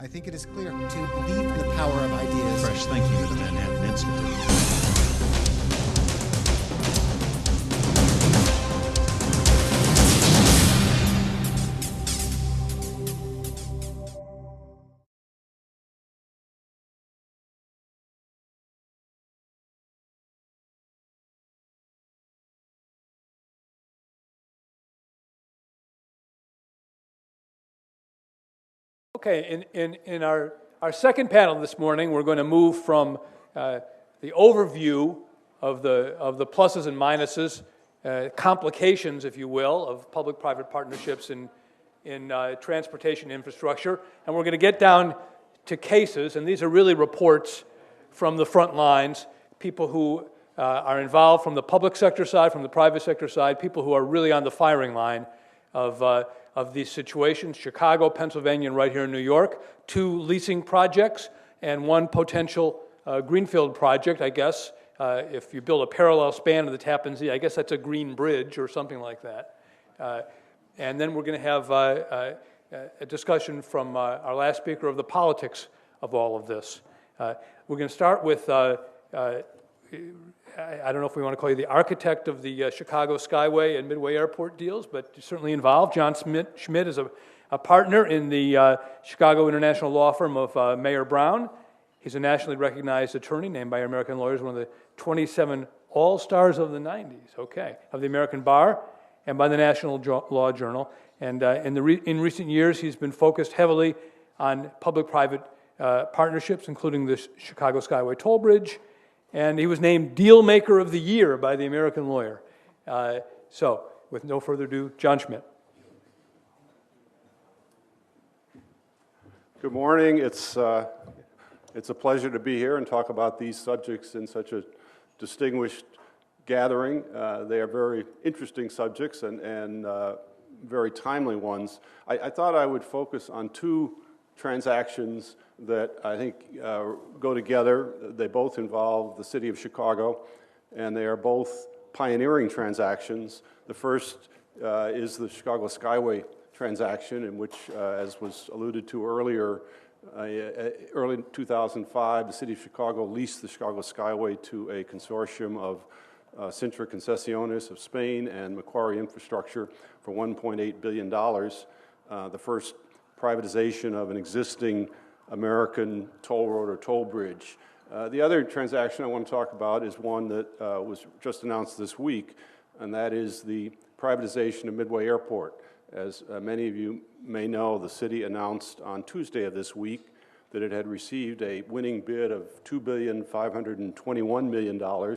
I think it is clear to believe in the power of ideas. Fresh thinking to the Manhattan Institute. Okay, in our second panel this morning, we're going to move from the overview of the pluses and minuses, complications, if you will, of public-private partnerships in transportation infrastructure, and we're going to get down to cases, and these are really reports from the front lines, people who are involved from the public sector side, from the private sector side, people who are really on the firing line of these situations: Chicago, Pennsylvania, and right here in New York, 2 leasing projects, and 1 potential greenfield project, I guess. If you build a parallel span of the Tappan Zee, I guess that's a green bridge or something like that. And then we're going to have a discussion from our last speaker of the politics of all of this. We're going to start with, I don't know if we want to call you the architect of the Chicago Skyway and Midway Airport deals, but certainly involved. John Schmidt is a partner in the Chicago International Law Firm of Mayer Brown. He's a nationally recognized attorney named by American lawyers, one of the 27 all-stars of the 90s, of the American Bar, and by the National Law Journal. And in recent years, he's been focused heavily on public-private partnerships, including the Chicago Skyway Toll Bridge, and he was named Deal Maker of the Year by the American Lawyer. So, with no further ado, John Schmidt. Good morning. It's a pleasure to be here and talk about these subjects in such a distinguished gathering. They are very interesting subjects and very timely ones. I thought I would focus on 2 transactions that I think go together. They both involve the city of Chicago, and they are both pioneering transactions. The first is the Chicago Skyway transaction, in which, as was alluded to earlier, early 2005, the city of Chicago leased the Chicago Skyway to a consortium of Cintra Concesiones of Spain and Macquarie Infrastructure for $1.8 billion, the first privatization of an existing American toll road or toll bridge. The other transaction I want to talk about is one that was just announced this week, and that is the privatization of Midway Airport. As many of you may know, the city announced on Tuesday of this week that it had received a winning bid of $2,521 million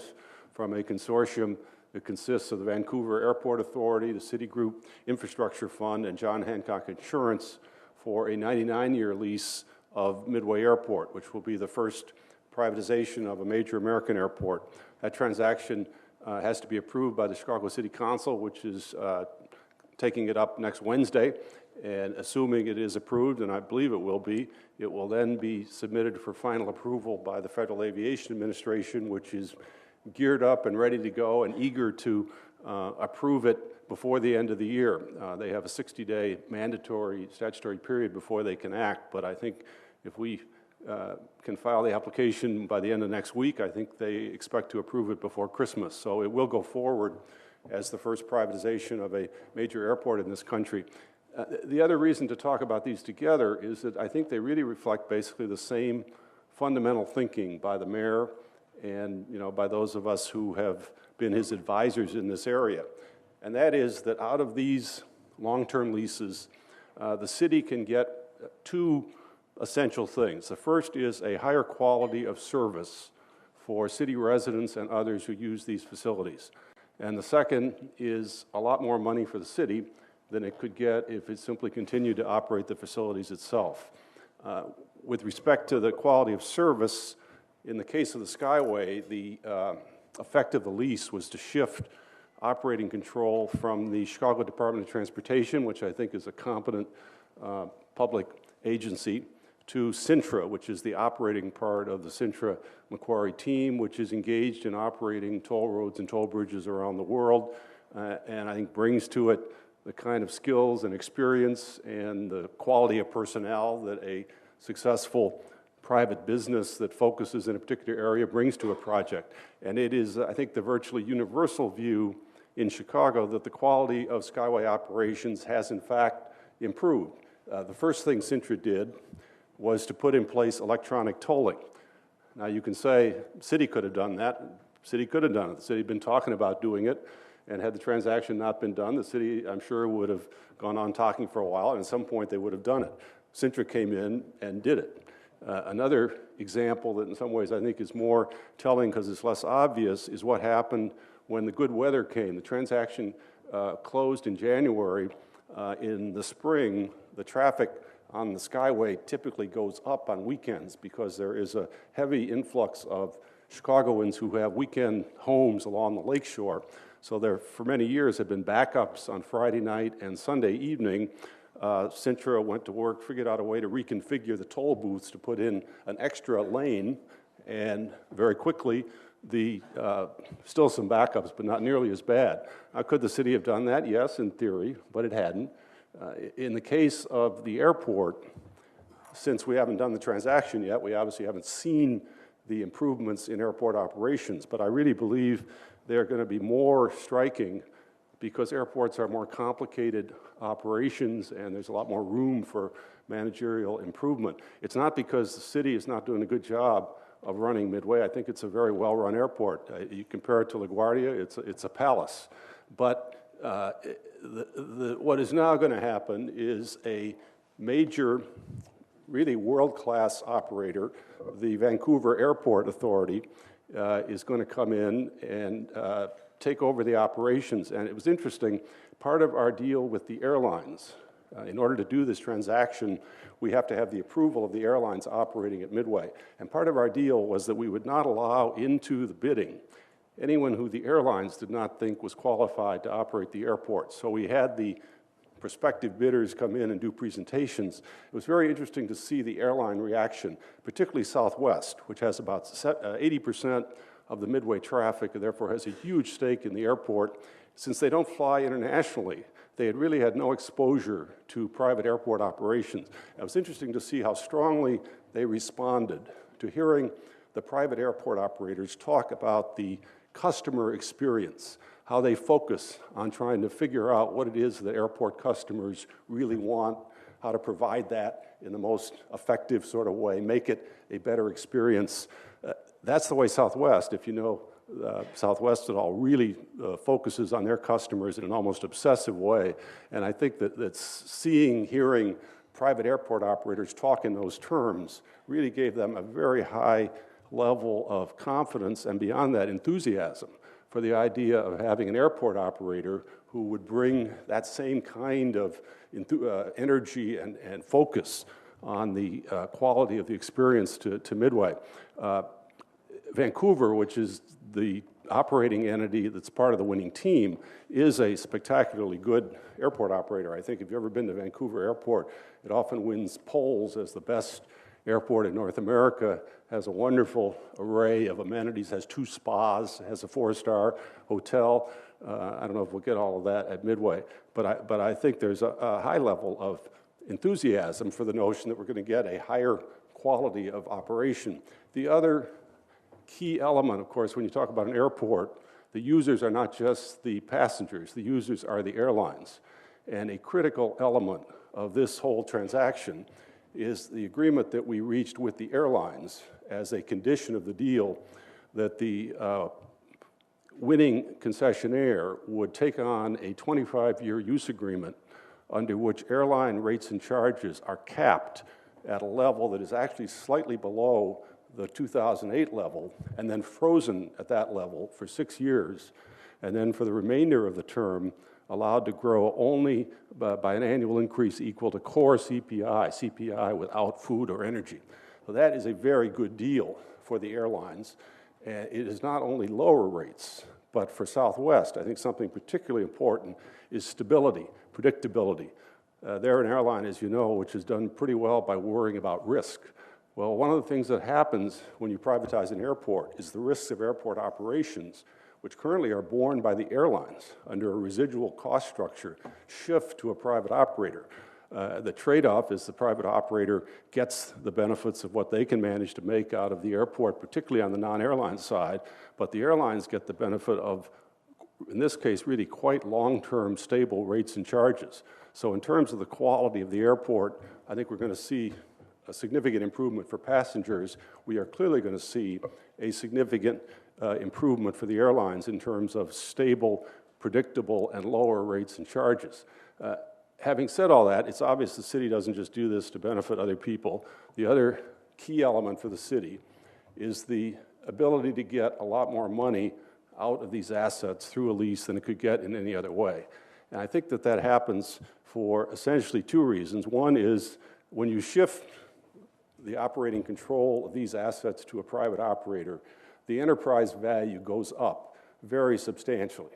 from a consortium that consists of the Vancouver Airport Authority, the Citigroup Infrastructure Fund, and John Hancock Insurance for a 99-year lease of Midway Airport, which will be the first privatization of a major American airport. That transaction has to be approved by the Chicago City Council, which is taking it up next Wednesday, and assuming it is approved, and I believe it will then be submitted for final approval by the Federal Aviation Administration, which is geared up and ready to go and eager to approve it before the end of the year. They have a 60-day mandatory statutory period before they can act, but I think if we can file the application by the end of next week, I think they expect to approve it before Christmas. So it will go forward as the first privatization of a major airport in this country. The other reason to talk about these together is that I think they really reflect basically the same fundamental thinking by the mayor and by those of us who have been his advisors in this area. And that is that out of these long-term leases, the city can get 2 essential things. The first is a higher quality of service for city residents and others who use these facilities. And the second is a lot more money for the city than it could get if it simply continued to operate the facilities itself. With respect to the quality of service, in the case of the Skyway, the effect of the lease was to shift operating control from the Chicago Department of Transportation, which I think is a competent public agency, to Cintra, which is the operating part of the Cintra Macquarie team, which is engaged in operating toll roads and toll bridges around the world, and I think brings to it the kind of skills and experience and the quality of personnel that a successful private business that focuses in a particular area brings to a project. And it is, I think, the virtually universal view in Chicago that the quality of Skyway operations has in fact improved. The first thing Sintra did was to put in place electronic tolling. Now you can say, city could have done that. City could have done it. The city had been talking about doing it, and had the transaction not been done, the city, I'm sure, would have gone on talking for a while, and at some point they would have done it. Sintra came in and did it. Another example that in some ways I think is more telling because it's less obvious is what happened when the good weather came. The transaction closed in January. In the spring, the traffic on the Skyway typically goes up on weekends because there is a heavy influx of Chicagoans who have weekend homes along the lakeshore. So there, for many years, have been backups on Friday night and Sunday evening. Sintra went to work, figured out a way to reconfigure the toll booths to put in an extra lane, and very quickly, still some backups, but not nearly as bad. Could the city have done that? Yes, in theory, but it hadn't. In the case of the airport, since we haven't done the transaction yet, we obviously haven't seen the improvements in airport operations, but I really believe they're going to be more striking because airports are more complicated operations and there's a lot more room for managerial improvement. It's not because the city is not doing a good job of running Midway. I think it's a very well-run airport. You compare it to LaGuardia, it's a palace. But what is now going to happen is a major, really world-class operator, the Vancouver Airport Authority, is going to come in and take over the operations. And it was interesting, part of our deal with the airlines, in order to do this transaction, we have to have the approval of the airlines operating at Midway. And part of our deal was that we would not allow into the bidding anyone who the airlines did not think was qualified to operate the airport. So we had the prospective bidders come in and do presentations. It was very interesting to see the airline reaction, particularly Southwest, which has about 80% of the Midway traffic and therefore has a huge stake in the airport. Since they don't fly internationally, they had really had no exposure to private airport operations. It was interesting to see how strongly they responded to hearing the private airport operators talk about the customer experience, how they focus on trying to figure out what it is that airport customers really want, how to provide that in the most effective sort of way, make it a better experience. That's the way Southwest, if you know Southwest at all, really focuses on their customers in an almost obsessive way. And I think that hearing private airport operators talk in those terms really gave them a very high level of confidence and beyond that enthusiasm for the idea of having an airport operator who would bring that same kind of energy and focus on the quality of the experience to Midway. Vancouver, which is the operating entity that's part of the winning team, is a spectacularly good airport operator. I think if you've ever been to Vancouver Airport, it often wins polls as the best airport in North America, has a wonderful array of amenities, has 2 spas, has a 4-star hotel. I don't know if we'll get all of that at Midway, but I think there's a high level of enthusiasm for the notion that we're going to get a higher quality of operation. The other key element, of course, when you talk about an airport, the users are not just the passengers, the users are the airlines. And a critical element of this whole transaction is the agreement that we reached with the airlines as a condition of the deal that the winning concessionaire would take on a 25-year use agreement under which airline rates and charges are capped at a level that is actually slightly below the 2008 level and then frozen at that level for 6 years, and then for the remainder of the term allowed to grow only by an annual increase equal to core CPI without food or energy. So that is a very good deal for the airlines. And it is not only lower rates, but for Southwest, I think something particularly important is stability, predictability. They're an airline, as you know, which has done pretty well by worrying about risk. Well, one of the things that happens when you privatize an airport is the risks of airport operations, which currently are borne by the airlines under a residual cost structure, shift to a private operator. The trade-off is the private operator gets the benefits of what they can manage to make out of the airport, particularly on the non-airline side, but the airlines get the benefit of, in this case, really quite long-term stable rates and charges. So in terms of the quality of the airport, I think we're going to see a significant improvement for passengers. We are clearly going to see a significant improvement for the airlines in terms of stable, predictable, and lower rates and charges. Having said all that, it's obvious the city doesn't just do this to benefit other people. The other key element for the city is the ability to get a lot more money out of these assets through a lease than it could get in any other way. And I think that that happens for essentially two reasons. One is when you shift the operating control of these assets to a private operator, the enterprise value goes up very substantially.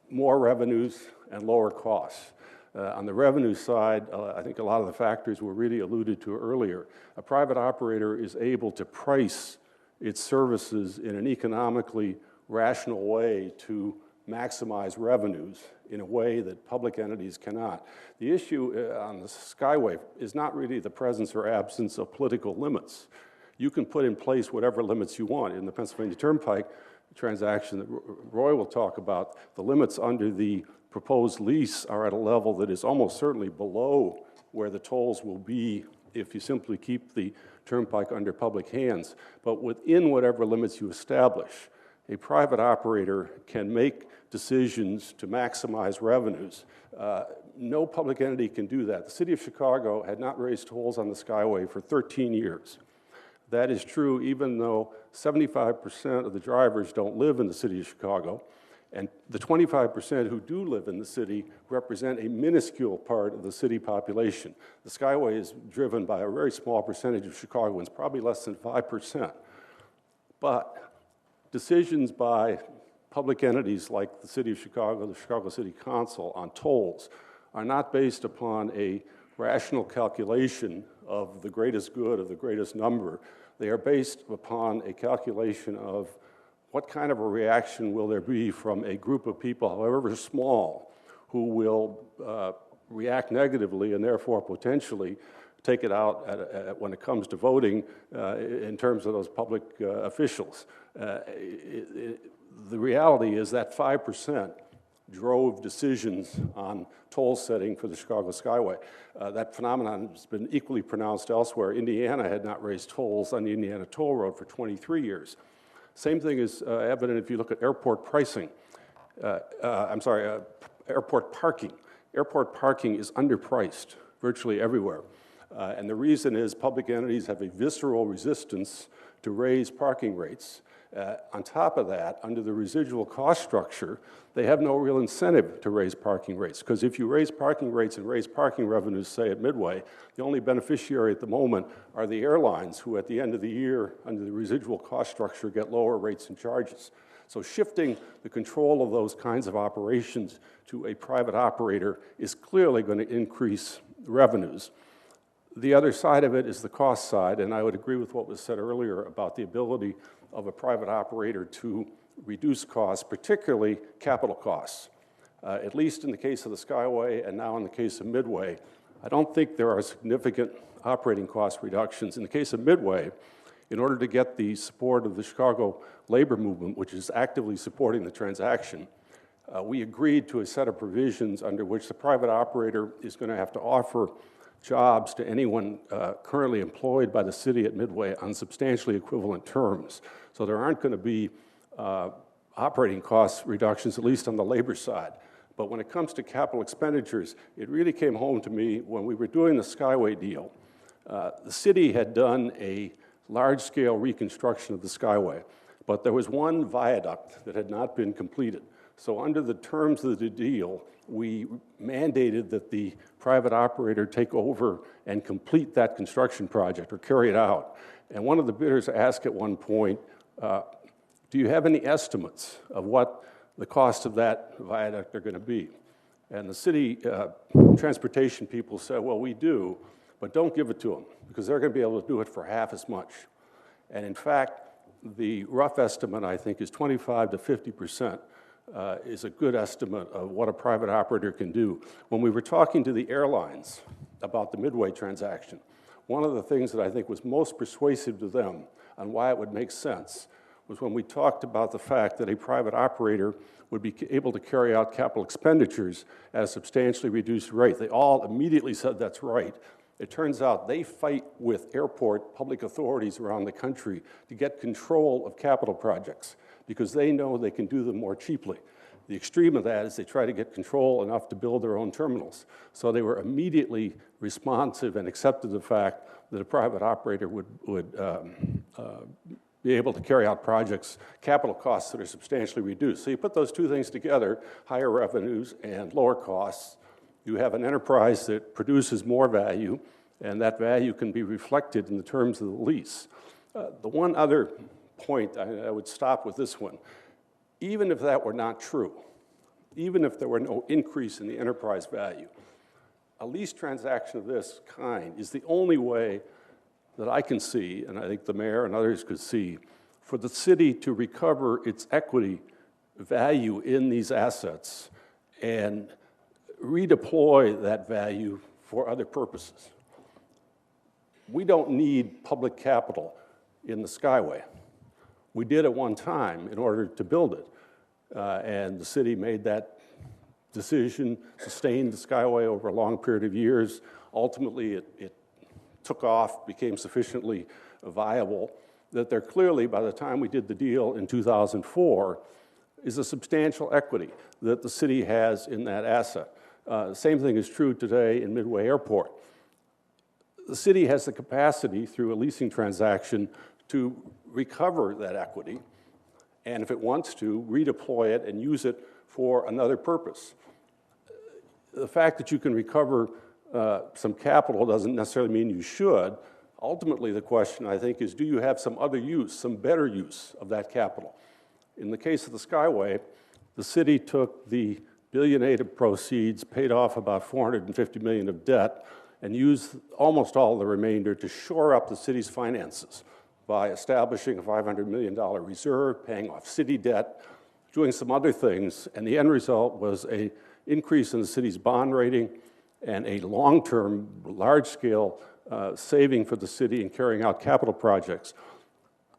More revenues and lower costs. On the revenue side, I think a lot of the factors were really alluded to earlier. A private operator is able to price its services in an economically rational way to maximize revenues in a way that public entities cannot. The issue on the Skyway is not really the presence or absence of political limits. You can put in place whatever limits you want. In the Pennsylvania Turnpike transaction that Roy will talk about, the limits under the proposed lease are at a level that is almost certainly below where the tolls will be if you simply keep the turnpike under public hands. But within whatever limits you establish, a private operator can make decisions to maximize revenues. No public entity can do that. The city of Chicago had not raised tolls on the Skyway for 13 years. That is true even though 75% of the drivers don't live in the city of Chicago, and the 25% who do live in the city represent a minuscule part of the city population. The Skyway is driven by a very small percentage of Chicagoans, probably less than 5%. But decisions by public entities like the City of Chicago, the Chicago City Council on tolls are not based upon a rational calculation of the greatest good, of the greatest number. They are based upon a calculation of what kind of a reaction will there be from a group of people, however small, who will react negatively and therefore potentially take it out when it comes to voting in terms of those public officials. The reality is that 5% drove decisions on toll setting for the Chicago Skyway. That phenomenon has been equally pronounced elsewhere. Indiana had not raised tolls on the Indiana Toll Road for 23 years. Same thing is evident if you look at airport pricing. Airport parking. Airport parking is underpriced virtually everywhere. And the reason is public entities have a visceral resistance to raise parking rates. On top of that, under the residual cost structure, they have no real incentive to raise parking rates, because if you raise parking rates and raise parking revenues, say at Midway, the only beneficiary at the moment are the airlines, who at the end of the year, under the residual cost structure, get lower rates and charges. So shifting the control of those kinds of operations to a private operator is clearly going to increase revenues. The other side of it is the cost side, and I would agree with what was said earlier about the ability of a private operator to reduce costs, particularly capital costs. At least in the case of the Skyway and now in the case of Midway, I don't think there are significant operating cost reductions. In the case of Midway, in order to get the support of the Chicago labor movement, which is actively supporting the transaction, we agreed to a set of provisions under which the private operator is going to have to offer jobs to anyone currently employed by the city at Midway on substantially equivalent terms. So there aren't going to be operating cost reductions, at least on the labor side. But when it comes to capital expenditures, it really came home to me when we were doing the Skyway deal. The city had done a large-scale reconstruction of the Skyway, but there was one viaduct that had not been completed. So under the terms of the deal, we mandated that the private operator take over and complete that construction project or carry it out. And one of the bidders asked at one point, do you have any estimates of what the cost of that viaduct are going to be? And the city transportation people said, well, we do, but don't give it to them because they're going to be able to do it for half as much. And in fact, the rough estimate, I think, is 25 to 50% is a good estimate of what a private operator can do. When we were talking to the airlines about the Midway transaction, one of the things that I think was most persuasive to them on why it would make sense was when we talked about the fact that a private operator would be able to carry out capital expenditures at a substantially reduced rate. They all immediately said that's right. It turns out they fight with airport public authorities around the country to get control of capital projects because they know they can do them more cheaply. The extreme of that is they try to get control enough to build their own terminals. So they were immediately responsive and accepted the fact that a private operator would be able to carry out projects, capital costs that are substantially reduced. So you put those two things together, higher revenues and lower costs, you have an enterprise that produces more value, and that value can be reflected in the terms of the lease. The one other point, I would stop with this one. Even if that were not true, even if there were no increase in the enterprise value, a lease transaction of this kind is the only way that I can see, and I think the mayor and others could see, for the city to recover its equity value in these assets and redeploy that value for other purposes. We don't need public capital in the Skyway. We did at one time in order to build it, and the city made that decision, sustained the Skyway over a long period of years. Ultimately, it took off, became sufficiently viable, that there clearly, by the time we did the deal in 2004, is a substantial equity that the city has in that asset. Same thing is true today in Midway Airport. The city has the capacity, through a leasing transaction, to recover that equity, and if it wants to, redeploy it and use it for another purpose. The fact that you can recover some capital doesn't necessarily mean you should. Ultimately, the question, I think, is do you have some other use, some better use of that capital? In the case of the Skyway, the city took the $1.8 billion of proceeds, paid off about $450 million of debt, and used almost all of the remainder to shore up the city's finances by establishing a $500 million reserve, paying off city debt, doing some other things, and the end result was an increase in the city's bond rating and a long-term, large-scale saving for the city in carrying out capital projects.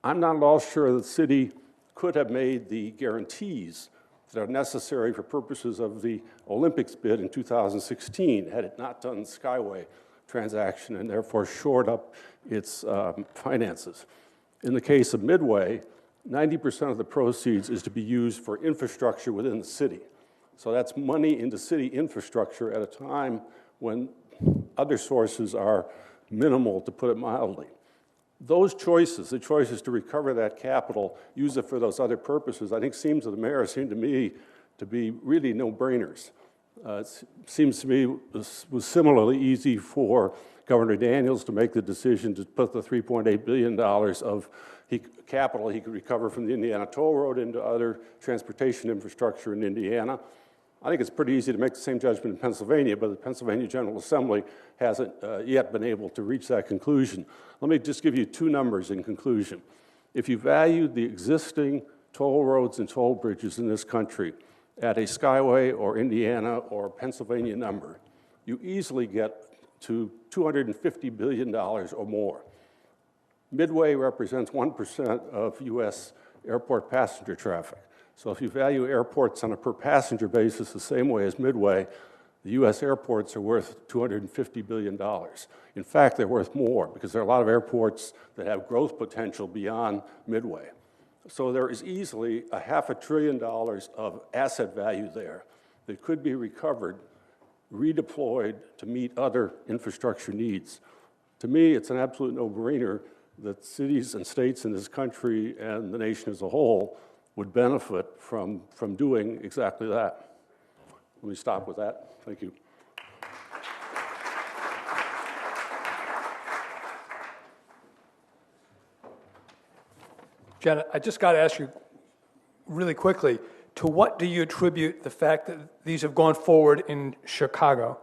I'm not at all sure the city could have made the guarantees that are necessary for purposes of the Olympics bid in 2016 had it not done the Skyway transaction and therefore shored up its finances. In the case of Midway, 90% of the proceeds is to be used for infrastructure within the city. So that's money into city infrastructure at a time when other sources are minimal, to put it mildly. Those choices, the choices to recover that capital, use it for those other purposes, I think seem to me to be really no-brainers. It seems to me it was similarly easy for Governor Daniels to make the decision to put the $3.8 billion of capital he could recover from the Indiana Toll Road into other transportation infrastructure in Indiana. I think it's pretty easy to make the same judgment in Pennsylvania, but the Pennsylvania General Assembly hasn't yet been able to reach that conclusion. Let me just give you two numbers in conclusion. If you valued the existing toll roads and toll bridges in this country at a Skyway or Indiana or Pennsylvania number, you easily get to $250 billion or more. Midway represents 1% of U.S. airport passenger traffic. So if you value airports on a per passenger basis the same way as Midway, the U.S. airports are worth $250 billion. In fact, they're worth more because there are a lot of airports that have growth potential beyond Midway. So there is easily $500 billion of asset value there that could be recovered, redeployed to meet other infrastructure needs. To me, it's an absolute no-brainer that cities and states in this country and the nation as a whole would benefit from doing exactly that. Let me stop with that. Thank you. Janet, I just got to ask you really quickly, to what do you attribute the fact that these have gone forward in Chicago,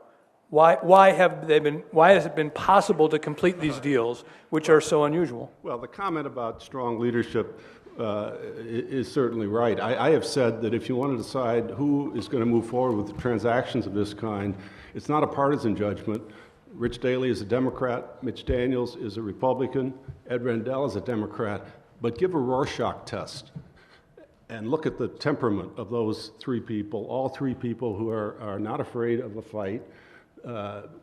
Why has it been possible to complete these deals, which are so unusual? Well, the comment about strong leadership is certainly right. I have said that if you want to decide who is going to move forward with transactions of this kind, it's not a partisan judgment. Rich Daley is a Democrat, Mitch Daniels is a Republican, Ed Rendell is a Democrat, but give a Rorschach test and look at the temperament of those three people, all three people who are not afraid of a fight,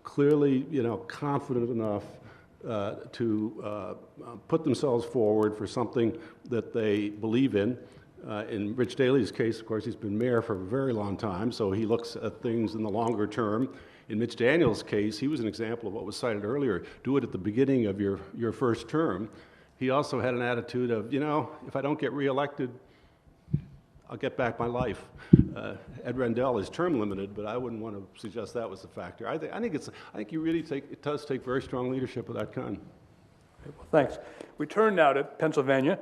clearly, confident enough to put themselves forward for something that they believe in. In Rich Daley's case, of course, he's been mayor for a very long time, so he looks at things in the longer term. In Mitch Daniels' case, he was an example of what was cited earlier. Do it at the beginning of your first term. He also had an attitude of, if I don't get reelected, I'll get back my life. Ed Rendell is term limited, but I wouldn't want to suggest that was the factor. I think it does take very strong leadership of that kind. Well, thanks. We turn now to Pennsylvania.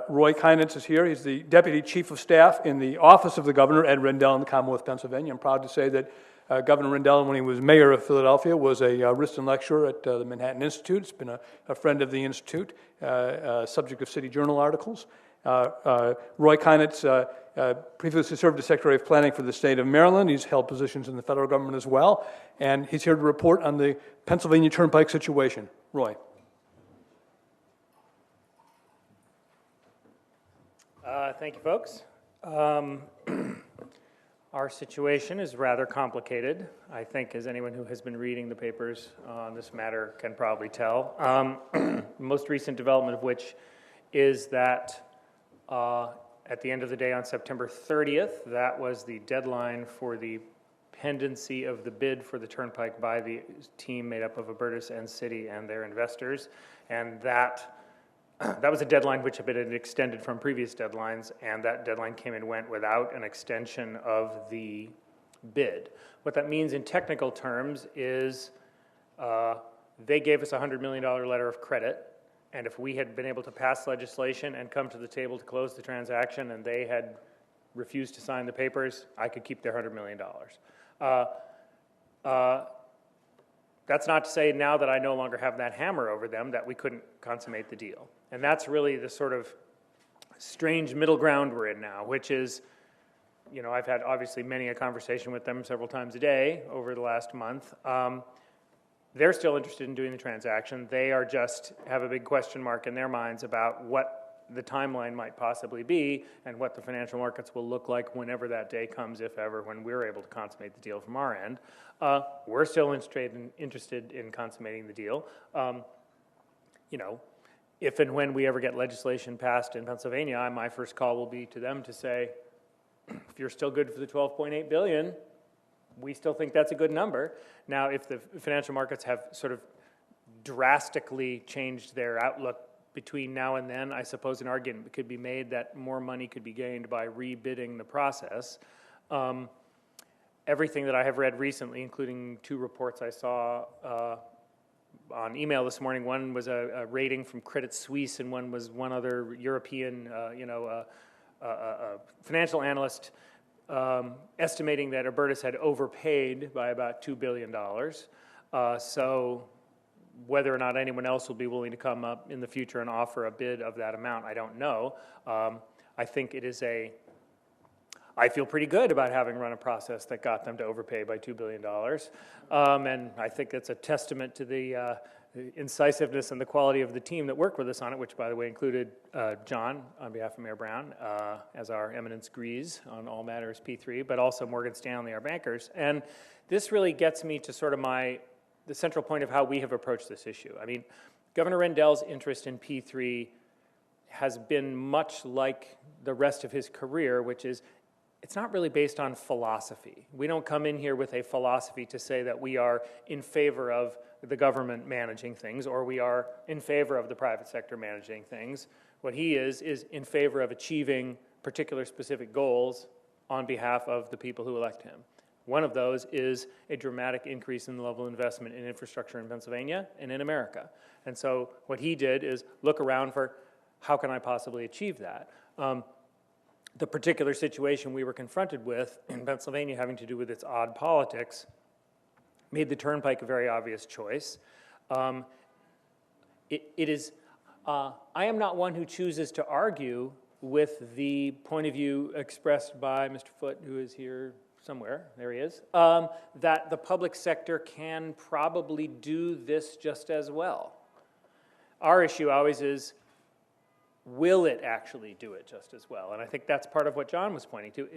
Roy Kienitz is here. He's the Deputy Chief of Staff in the Office of the Governor, Ed Rendell, in the Commonwealth of Pennsylvania. I'm proud to say that Governor Rendell, when he was mayor of Philadelphia, was a Riston lecturer at the Manhattan Institute. He's been a friend of the Institute, subject of City Journal articles. Roy Kienitz previously served as Secretary of Planning for the state of Maryland. He's held positions in the federal government as well, and he's here to report on the Pennsylvania Turnpike situation. Roy. Thank you, folks. Our situation is rather complicated, I think, as anyone who has been reading the papers on this matter can probably tell. The most recent development of which is that at the end of the day on September 30th, that was the deadline for the pendency of the bid for the Turnpike by the team made up of Albertus and City and their investors, and that was a deadline which had been extended from previous deadlines, and that deadline came and went without an extension of the bid. What that means in technical terms is they gave us a $100 million letter of credit, and if we had been able to pass legislation and come to the table to close the transaction and they had refused to sign the papers, I could keep their $100 million. That's not to say now that I no longer have that hammer over them that we couldn't consummate the deal. And that's really the sort of strange middle ground we're in now, which is, I've had obviously many a conversation with them several times a day over the last month. They're still interested in doing the transaction. They are just have a big question mark in their minds about what the timeline might possibly be and what the financial markets will look like whenever that day comes, if ever, when we're able to consummate the deal from our end. We're still interested in consummating the deal. If and when we ever get legislation passed in Pennsylvania, my first call will be to them to say, if you're still good for the $12.8 billion, we still think that's a good number. Now, if the financial markets have sort of drastically changed their outlook between now and then, I suppose an argument could be made that more money could be gained by rebidding the process. Everything that I have read recently, including two reports I saw on email this morning, one was a rating from Credit Suisse, and one was one other European, financial analyst estimating that Albertus had overpaid by about $2 billion. So whether or not anyone else will be willing to come up in the future and offer a bid of that amount, I don't know. I think it is I feel pretty good about having run a process that got them to overpay by $2 billion. And I think it's a testament to the incisiveness and the quality of the team that worked with us on it, which, by the way, included John, on behalf of Mayor Brown, as our eminence grease on all matters P3, but also Morgan Stanley, our bankers. And this really gets me to sort of the central point of how we have approached this issue. I mean, Governor Rendell's interest in P3 has been much like the rest of his career, which is it's not really based on philosophy. We don't come in here with a philosophy to say that we are in favor of the government managing things or we are in favor of the private sector managing things. What he is in favor of achieving particular specific goals on behalf of the people who elect him. One of those is a dramatic increase in the level of investment in infrastructure in Pennsylvania and in America. And so what he did is look around for how can I possibly achieve that? The particular situation we were confronted with in Pennsylvania having to do with its odd politics made the Turnpike a very obvious choice. It is, I am not one who chooses to argue with the point of view expressed by Mr. Foote, who is here somewhere, there he is, that the public sector can probably do this just as well. Our issue always is, will it actually do it just as well? And I think that's part of what John was pointing to.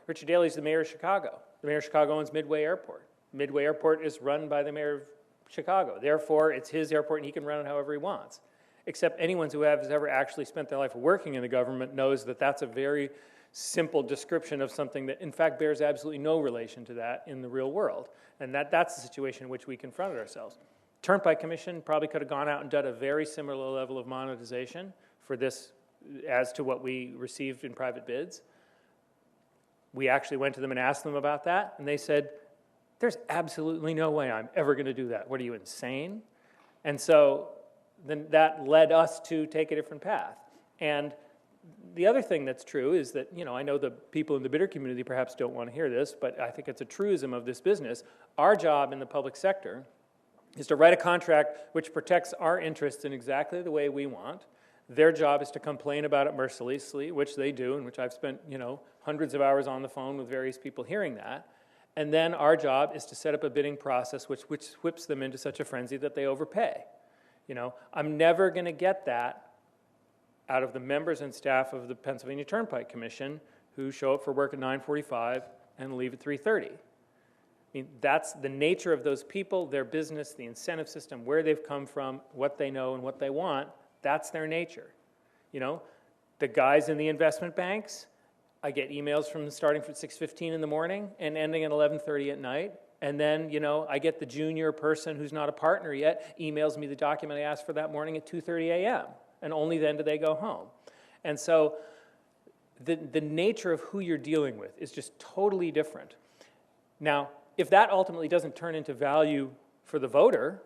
Richard Daley's the mayor of Chicago. The mayor of Chicago owns Midway Airport. Midway Airport is run by the mayor of Chicago. Therefore, it's his airport and he can run it however he wants. Except anyone who has ever actually spent their life working in the government knows that that's a very simple description of something that, in fact, bears absolutely no relation to that in the real world. And that's the situation in which we confronted ourselves. Turnpike Commission probably could have gone out and done a very similar level of monetization for this as to what we received in private bids. We actually went to them and asked them about that, and they said, there's absolutely no way I'm ever going to do that. What, are you insane? And so then that led us to take a different path. And the other thing that's true is that, I know the people in the bidder community perhaps don't want to hear this, but I think it's a truism of this business. Our job in the public sector is to write a contract which protects our interests in exactly the way we want. Their job is to complain about it mercilessly, which they do, and which I've spent, hundreds of hours on the phone with various people hearing that. And then our job is to set up a bidding process which whips them into such a frenzy that they overpay. I'm never going to get that out of the members and staff of the Pennsylvania Turnpike Commission who show up for work at 9:45 and leave at 3:30. That's the nature of those people, their business, the incentive system, where they've come from, what they know and what they want. That's their nature. The guys in the investment banks, I get emails from them starting at 6:15 in the morning and ending at 11:30 at night. And then, I get the junior person who's not a partner yet, emails me the document I asked for that morning at 2:30 a.m. And only then do they go home. And so the nature of who you're dealing with is just totally different. Now, if that ultimately doesn't turn into value for the voter,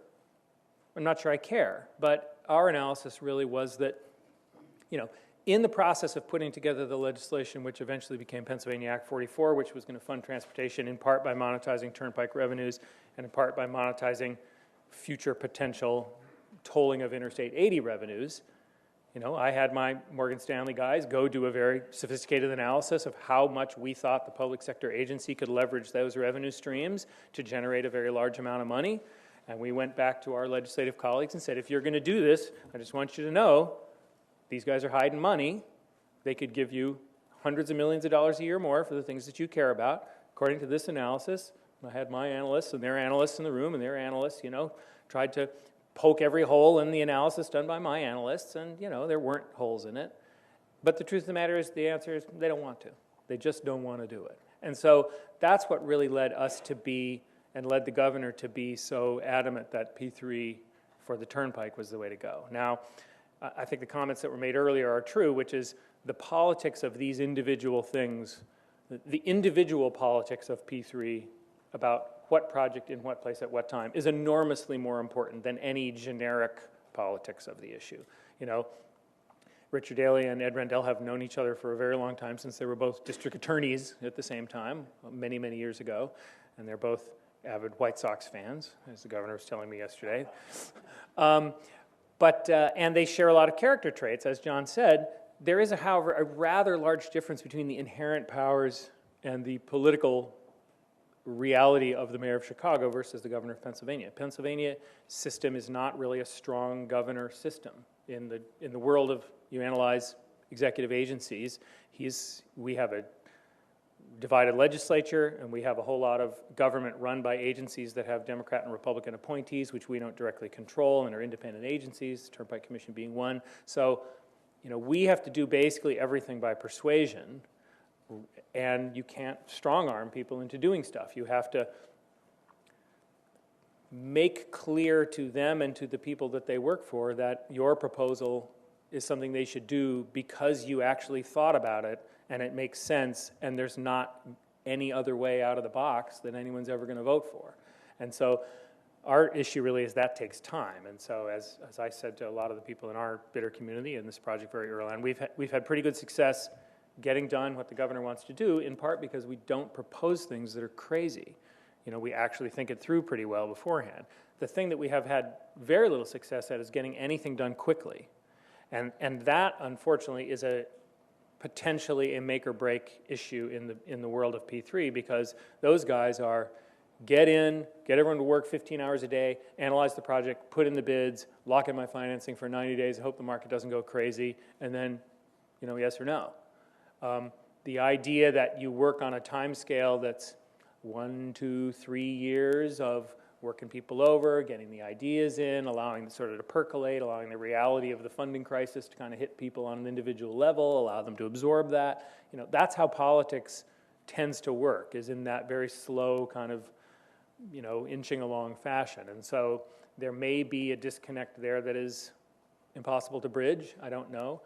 I'm not sure I care. But our analysis really was that, in the process of putting together the legislation which eventually became Pennsylvania Act 44, which was going to fund transportation in part by monetizing turnpike revenues and in part by monetizing future potential tolling of Interstate 80 revenues, I had my Morgan Stanley guys go do a very sophisticated analysis of how much we thought the public sector agency could leverage those revenue streams to generate a very large amount of money. And we went back to our legislative colleagues and said, if you're going to do this, I just want you to know, these guys are hiding money. They could give you hundreds of millions of dollars a year more for the things that you care about. According to this analysis, I had my analysts and their analysts in the room, and their analysts, tried to poke every hole in the analysis done by my analysts, and, there weren't holes in it. But the truth of the matter is, the answer is they don't want to. They just don't want to do it. And so that's what really led us to be, and led the governor to be so adamant that P3 for the Turnpike was the way to go. Now, I think the comments that were made earlier are true, which is the politics of these individual things, the individual politics of P3 about what project in what place at what time is enormously more important than any generic politics of the issue. Richard Daley and Ed Rendell have known each other for a very long time, since they were both district attorneys at the same time, many, many years ago, and they're both avid White Sox fans, as the governor was telling me yesterday. And they share a lot of character traits. As John said, there is, however, a rather large difference between the inherent powers and the political reality of the mayor of Chicago versus the governor of Pennsylvania. Pennsylvania system is not really a strong governor system. In the world of, you analyze executive agencies, we have a divided legislature, and we have a whole lot of government run by agencies that have Democrat and Republican appointees, which we don't directly control, and are independent agencies, Turnpike Commission being one. So, we have to do basically everything by persuasion, and you can't strong-arm people into doing stuff. You have to make clear to them and to the people that they work for that your proposal is something they should do because you actually thought about it, and it makes sense, and there's not any other way out of the box that anyone's ever going to vote for. And so our issue really is that takes time. And so as I said to a lot of the people in our bidder community in this project very early on, we've had pretty good success getting done what the governor wants to do, in part because we don't propose things that are crazy. we actually think it through pretty well beforehand. The thing that we have had very little success at is getting anything done quickly. And that, unfortunately, is potentially a make or break issue in the world of P3, because those guys are get everyone to work 15 hours a day, analyze the project, put in the bids, lock in my financing for 90 days, hope the market doesn't go crazy, and then, yes or no. The idea that you work on a time scale that's 1, 2, 3 years of working people over, getting the ideas in, allowing them sort of to percolate, allowing the reality of the funding crisis to kind of hit people on an individual level, allow them to absorb that. That's how politics tends to work, is in that very slow kind of, inching along fashion. And so there may be a disconnect there that is impossible to bridge. I don't know.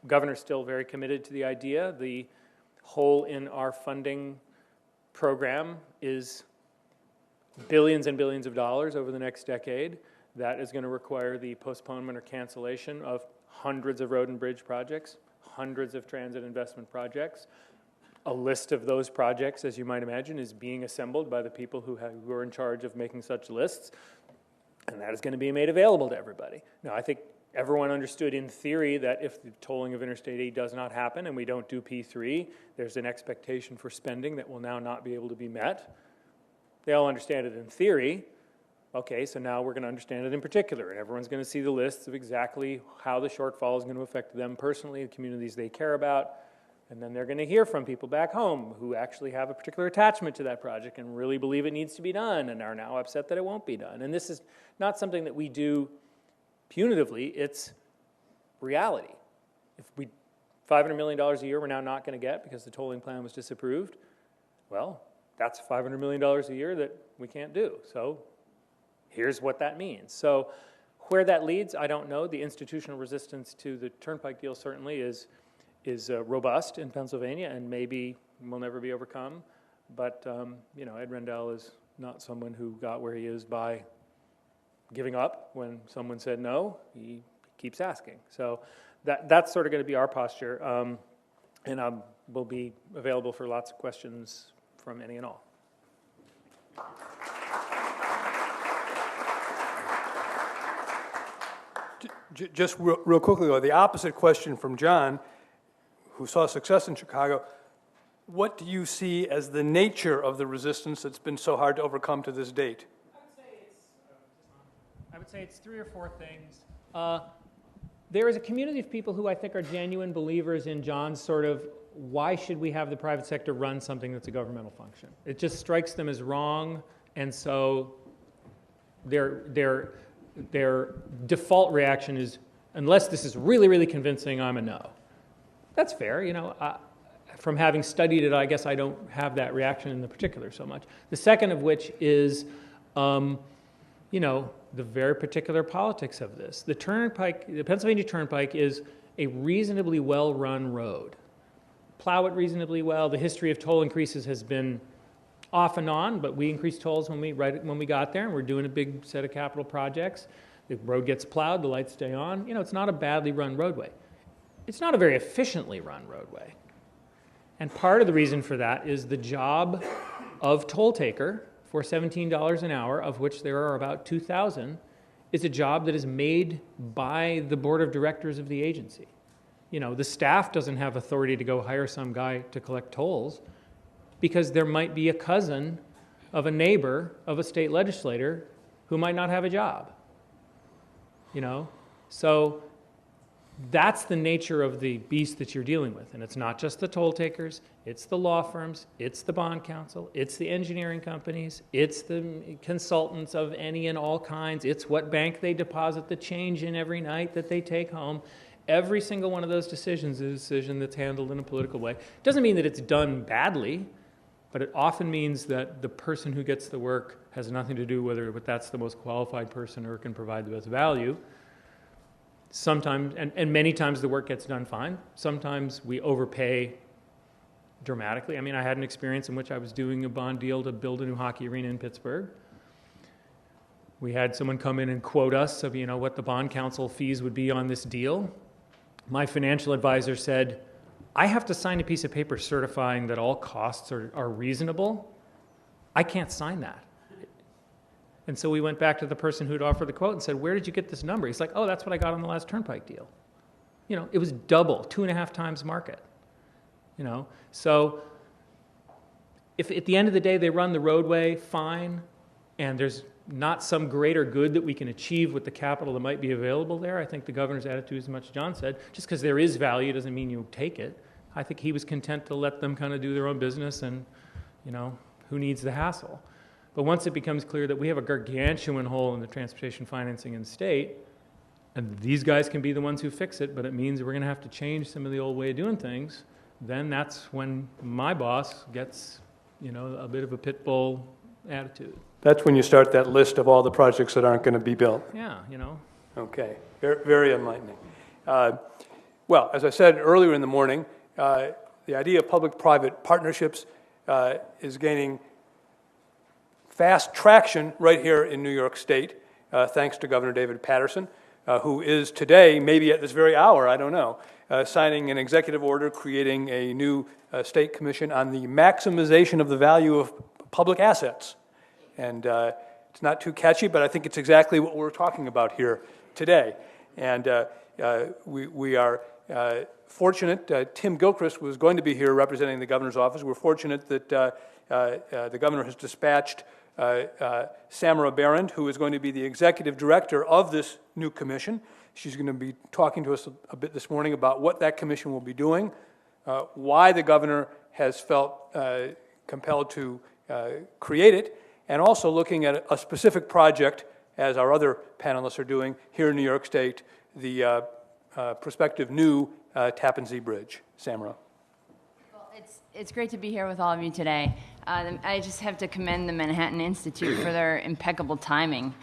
Governor's still very committed to the idea. The hole in our funding program is billions and billions of dollars over the next decade. That is going to require the postponement or cancellation of hundreds of road and bridge projects, hundreds of transit investment projects. A list of those projects, as you might imagine, is being assembled by the people who are in charge of making such lists, and that is going to be made available to everybody. Now, I think everyone understood in theory that if the tolling of Interstate 8 does not happen and we don't do P3, there's an expectation for spending that will now not be able to be met. They all understand it in theory. Okay, so now we're going to understand it in particular, and everyone's going to see the lists of exactly how the shortfall is going to affect them personally, the communities they care about, and then they're going to hear from people back home who actually have a particular attachment to that project and really believe it needs to be done and are now upset that it won't be done. And this is not something that we do punitively, it's reality. If $500 million a year we're now not going to get because the tolling plan was disapproved, well, that's $500 million a year that we can't do. So here's what that means. So where that leads, I don't know. The institutional resistance to the Turnpike deal certainly is robust in Pennsylvania and maybe will never be overcome. But, Ed Rendell is not someone who got where he is by giving up when someone said no. He keeps asking. So that's sort of going to be our posture. And we'll be available for lots of questions from any and all. Just real quickly, though, the opposite question from John, who saw success in Chicago. What do you see as the nature of the resistance that's been so hard to overcome to this date? I would say it's 3 or 4 things. There is a community of people who I think are genuine believers in John's sort of, why should we have the private sector run something that's a governmental function? It just strikes them as wrong, and so their default reaction is, unless this is really, really convincing, I'm a no. That's fair, from having studied it, I guess I don't have that reaction in the particular so much. The second of which is, the very particular politics of this. The Pennsylvania Turnpike is a reasonably well-run road. Plow it reasonably well. The history of toll increases has been off and on, but we increased tolls when we got there, and we're doing a big set of capital projects. The road gets plowed, the lights stay on. It's not a badly run roadway. It's not a very efficiently run roadway. And part of the reason for that is the job of toll taker for $17 an hour, of which there are about 2,000, is a job that is made by the board of directors of the agency. The staff doesn't have authority to go hire some guy to collect tolls because there might be a cousin of a neighbor of a state legislator who might not have a job. So that's the nature of the beast that you're dealing with. And it's not just the toll takers, it's the law firms, it's the bond counsel, it's the engineering companies, it's the consultants of any and all kinds, it's what bank they deposit the change in every night that they take home. Every single one of those decisions is a decision that's handled in a political way. Doesn't mean that it's done badly, but it often means that the person who gets the work has nothing to do whether that's the most qualified person or can provide the best value. Sometimes, and many times the work gets done fine. Sometimes we overpay dramatically. I had an experience in which I was doing a bond deal to build a new hockey arena in Pittsburgh. We had someone come in and quote us of, what the bond counsel fees would be on this deal. My financial advisor said, I have to sign a piece of paper certifying that all costs are reasonable. I can't sign that. And so we went back to the person who'd offered the quote and said, where did you get this number? He's like, oh, that's what I got on the last Turnpike deal. You know, it was double, 2.5 times market. You know, so if at the end of the day they run the roadway fine, and there's not some greater good that we can achieve with the capital that might be available there, I think the governor's attitude, as much as John said, just because there is value doesn't mean you take it. I think he was content to let them kind of do their own business, and, you know, who needs the hassle? But once it becomes clear that we have a gargantuan hole in the transportation financing in the state, and these guys can be the ones who fix it, but it means we're going to have to change some of the old way of doing things, then that's when my boss gets, you know, a bit of a pit bull attitude. That's when you start that list of all the projects that aren't going to be built. Yeah, you know. Okay, very, very enlightening. Well, as I said earlier in the morning, the idea of public-private partnerships is gaining fast traction right here in New York State, thanks to Governor David Paterson, who is today, maybe at this very hour, I don't know, signing an executive order creating a new state commission on the maximization of the value of public assets. And it's not too catchy, but I think it's exactly what we're talking about here today. And we are fortunate. Tim Gilchrist was going to be here representing the governor's office. We're fortunate that the governor has dispatched Samara Barend, who is going to be the executive director of this new commission. She's going to be talking to us a bit this morning about what that commission will be doing, why the governor has felt compelled to create it, and also looking at a specific project, as our other panelists are doing here in New York State, the prospective new Tappan Zee Bridge. Samara. Well, it's great to be here with all of you today. I just have to commend the Manhattan Institute for their impeccable timing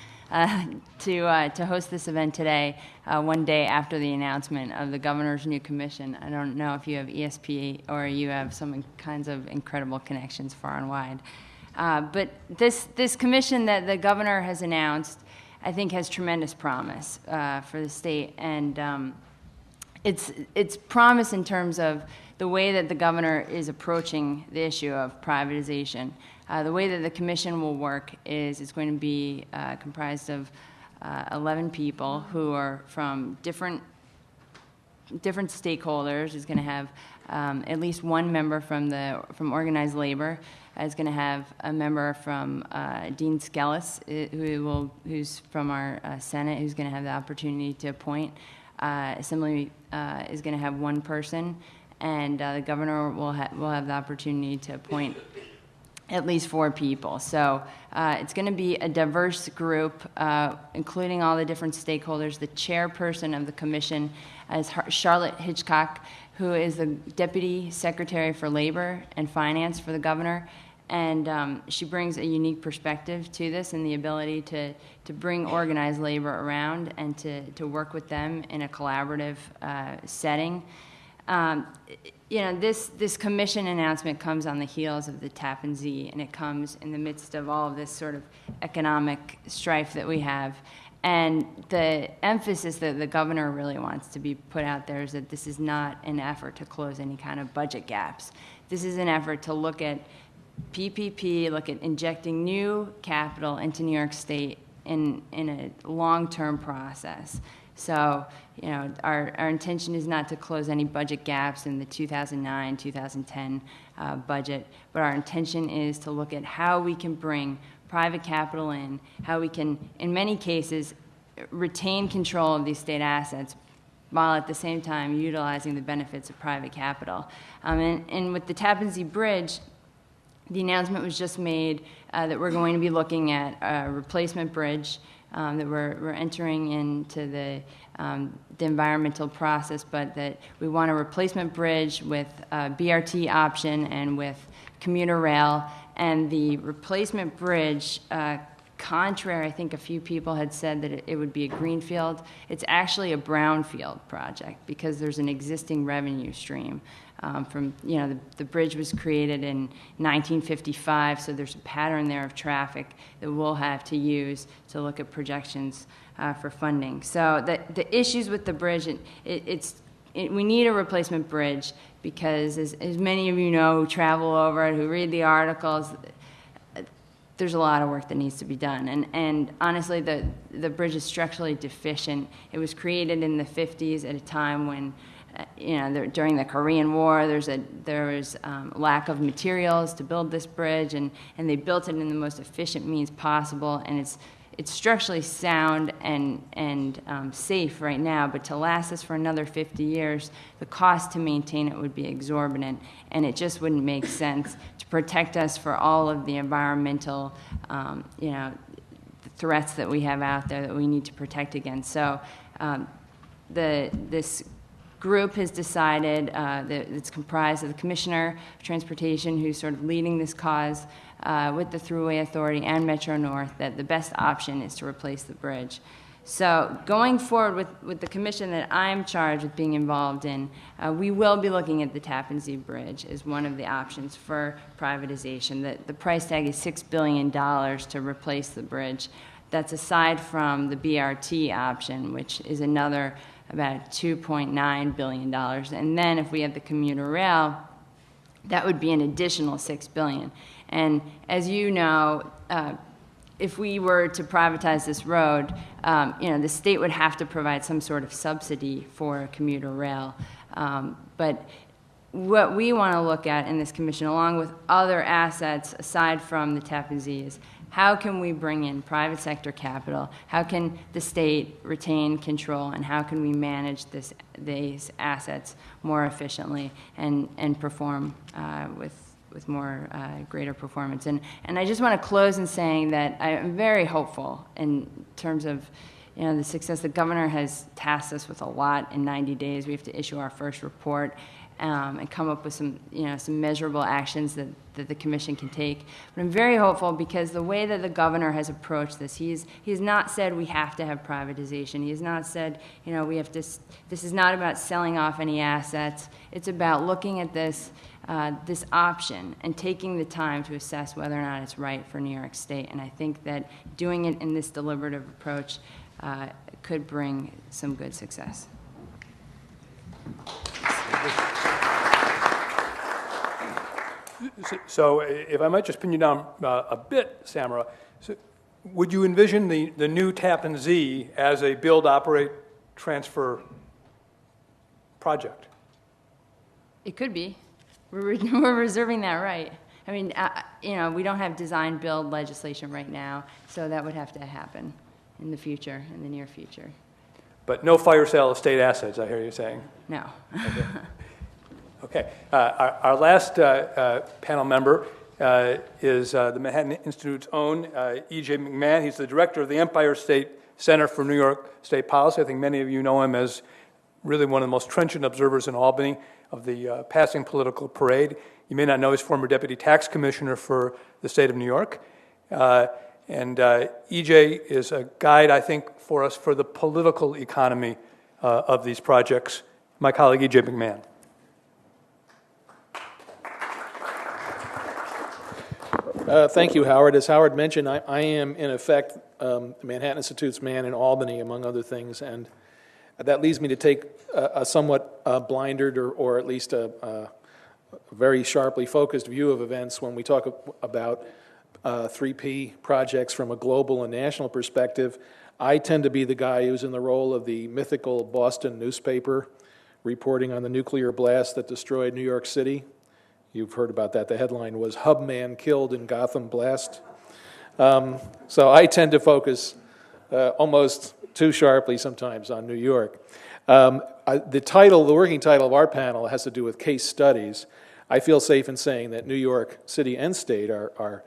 to host this event today, one day after the announcement of the governor's new commission. I don't know if you have ESP or you have some kinds of incredible connections far and wide. But this commission that the governor has announced, I think, has tremendous promise for the state, and it's promise in terms of the way that the governor is approaching the issue of privatization. The way that the commission will work is it's going to be comprised of 11 people who are from different stakeholders. It's going to have at least one member from organized labor. It's going to have a member from Dean Skelis, who's from our Senate, who's going to have the opportunity to appoint. Assembly is going to have one person, and the governor will have the opportunity to appoint at least 4 people. So it's going to be a diverse group, including all the different stakeholders. The chairperson of the commission is Charlotte Hitchcock, who is the Deputy Secretary for Labor and Finance for the governor. And she brings a unique perspective to this and the ability to bring organized labor around and to work with them in a collaborative setting. You know, this commission announcement comes on the heels of the Tappan Zee, and it comes in the midst of all of this sort of economic strife that we have. And the emphasis that the governor really wants to be put out there is that this is not an effort to close any kind of budget gaps. This is an effort to look at PPP, look at injecting new capital into New York State in a long-term process. So, you know, our intention is not to close any budget gaps in the 2009, 2010 budget, but our intention is to look at how we can bring private capital in, how we can, in many cases, retain control of these state assets while at the same time utilizing the benefits of private capital. And with the Tappan Zee Bridge, the announcement was just made that we're going to be looking at a replacement bridge, that we're entering into the environmental process, but that we want a replacement bridge with a BRT option and with commuter rail. And the replacement bridge, contrary, I think a few people had said that it would be a greenfield. It's actually a brownfield project because there's an existing revenue stream. From, you know, the bridge was created in 1955, so there's a pattern there of traffic that we'll have to use to look at projections for funding. So the issues with the bridge, we need a replacement bridge because, as many of you know who travel over it, who read the articles, there's a lot of work that needs to be done. And honestly, the bridge is structurally deficient. It was created in the 50s at a time when, during the Korean War, there was lack of materials to build this bridge, and they built it in the most efficient means possible. And it's structurally sound and safe right now, but to last us for another 50 years, the cost to maintain it would be exorbitant, and it just wouldn't make sense to protect us for all of the environmental, threats that we have out there that we need to protect against. So this group has decided that it's comprised of the Commissioner of Transportation, who's sort of leading this cause, with the Thruway Authority and Metro North, that the best option is to replace the bridge. So going forward with the commission that I'm charged with being involved in, we will be looking at the Tappan Zee Bridge as one of the options for privatization. The price tag is $6 billion to replace the bridge. That's aside from the BRT option, which is another about $2.9 billion. And then if we have the commuter rail, that would be an additional $6 billion. And as you know, if we were to privatize this road, the state would have to provide some sort of subsidy for commuter rail. But what we want to look at in this commission, along with other assets aside from the Tappan Zee, is how can we bring in private sector capital? How can the state retain control? And how can we manage these assets more efficiently and perform with more greater performance? And I just want to close in saying that I'm very hopeful in terms of the success. The governor has tasked us with a lot in 90 days. We have to issue our first report and come up with some measurable actions that the commission can take. But I'm very hopeful because the way that the governor has approached this, he's not said we have to have privatization. He has not said, we have to, this is not about selling off any assets. It's about looking at this option and taking the time to assess whether or not it's right for New York State. And I think that doing it in this deliberative approach could bring some good success. So if I might just pin you down a bit, Samara, so would you envision the new Tappan Zee as a build, operate, transfer project? It could be. We're reserving that right. I mean, we don't have design build legislation right now, so that would have to happen in the future, in the near future. But no fire sale of state assets, I hear you saying. No. Okay. Our last panel member is the Manhattan Institute's own E.J. McMahon. He's the director of the Empire State Center for New York State Policy. I think many of you know him as really one of the most trenchant observers in Albany of the passing political parade. You may not know he's former deputy tax commissioner for the state of New York. And E.J. is a guide, I think, for us for the political economy of these projects. My colleague, E.J. McMahon. Thank you, Howard. As Howard mentioned, I am, in effect, the Manhattan Institute's man in Albany, among other things, and that leads me to take a somewhat blindered or at least a very sharply focused view of events when we talk about 3P projects from a global and national perspective. I tend to be the guy who's in the role of the mythical Boston newspaper reporting on the nuclear blast that destroyed New York City. You've heard about that. The headline was "Hubman Killed in Gotham Blast." So I tend to focus almost too sharply sometimes on New York. The working title of our panel has to do with case studies. I feel safe in saying that New York City and State are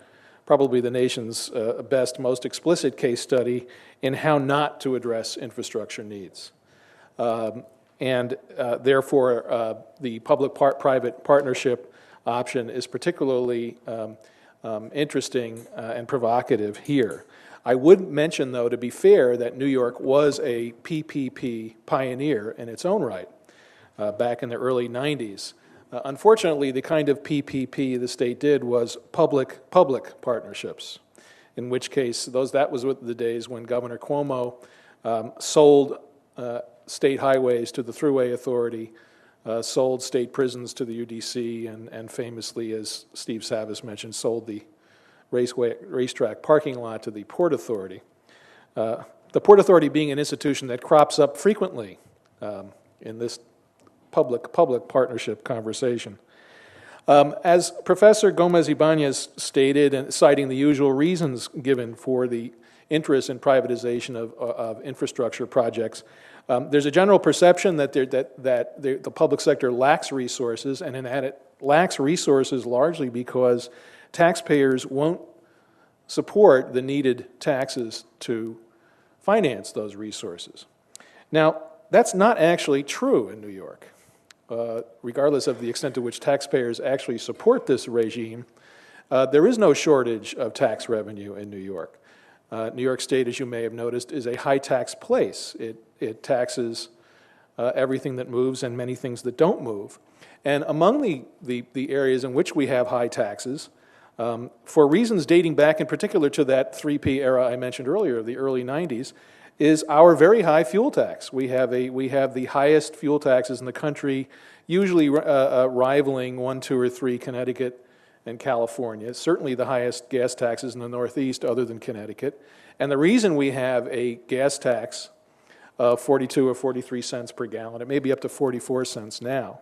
probably the nation's best, most explicit case study in how not to address infrastructure needs. And therefore, the public-private partnership option is particularly interesting and provocative here. I would mention, though, to be fair, that New York was a PPP pioneer in its own right back in the early 90s. Unfortunately, the kind of PPP the state did was public-public partnerships, in which case that was the days when Governor Cuomo sold state highways to the Thruway Authority, sold state prisons to the UDC, and famously, as Steve Savis mentioned, sold the racetrack parking lot to the Port Authority. The Port Authority being an institution that crops up frequently in this public partnership conversation. As Professor Gomez-Ibanez stated, and citing the usual reasons given for the interest in privatization of infrastructure projects, there's a general perception that the public sector lacks resources, and in that it lacks resources largely because taxpayers won't support the needed taxes to finance those resources. Now, that's not actually true in New York. Regardless of the extent to which taxpayers actually support this regime, there is no shortage of tax revenue in New York. New York State, as you may have noticed, is a high-tax place. It taxes everything that moves and many things that don't move. And among the areas in which we have high taxes, for reasons dating back in particular to that 3P era I mentioned earlier, the early 90s, is our very high fuel tax. We have the highest fuel taxes in the country, usually rivaling 1, 2, or 3 Connecticut and California. Certainly the highest gas taxes in the Northeast other than Connecticut. And the reason we have a gas tax of 42 or 43 cents per gallon, it may be up to 44 cents now,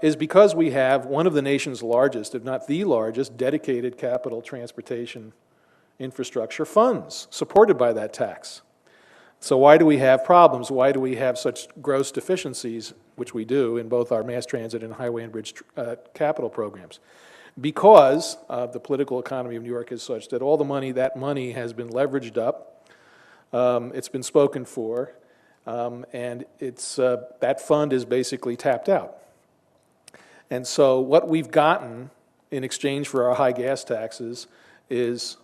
is because we have one of the nation's largest, if not the largest, dedicated capital transportation infrastructure funds supported by that tax. So why do we have problems? Why do we have such gross deficiencies, which we do in both our mass transit and highway and bridge capital programs? Because the political economy of New York is such that all the money, that money has been leveraged up, it's been spoken for, and that fund is basically tapped out. And so what we've gotten in exchange for our high gas taxes is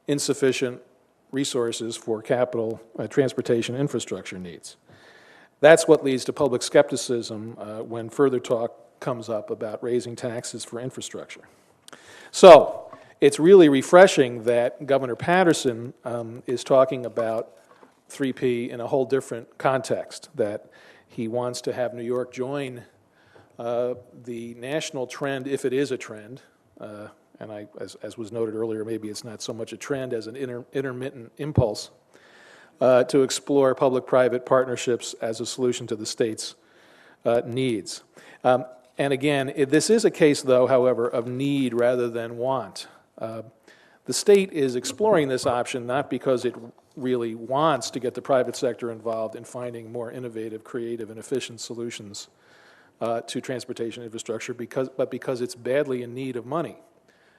insufficient resources for capital transportation infrastructure needs. That's what leads to public skepticism when further talk comes up about raising taxes for infrastructure. So it's really refreshing that Governor Patterson is talking about 3P in a whole different context, that he wants to have New York join the national trend, if it is a trend, and as was noted earlier, maybe it's not so much a trend as an intermittent impulse to explore public-private partnerships as a solution to the state's needs. And again, this is a case, though, however, of need rather than want. The state is exploring this option not because it really wants to get the private sector involved in finding more innovative, creative, and efficient solutions to transportation infrastructure, but because it's badly in need of money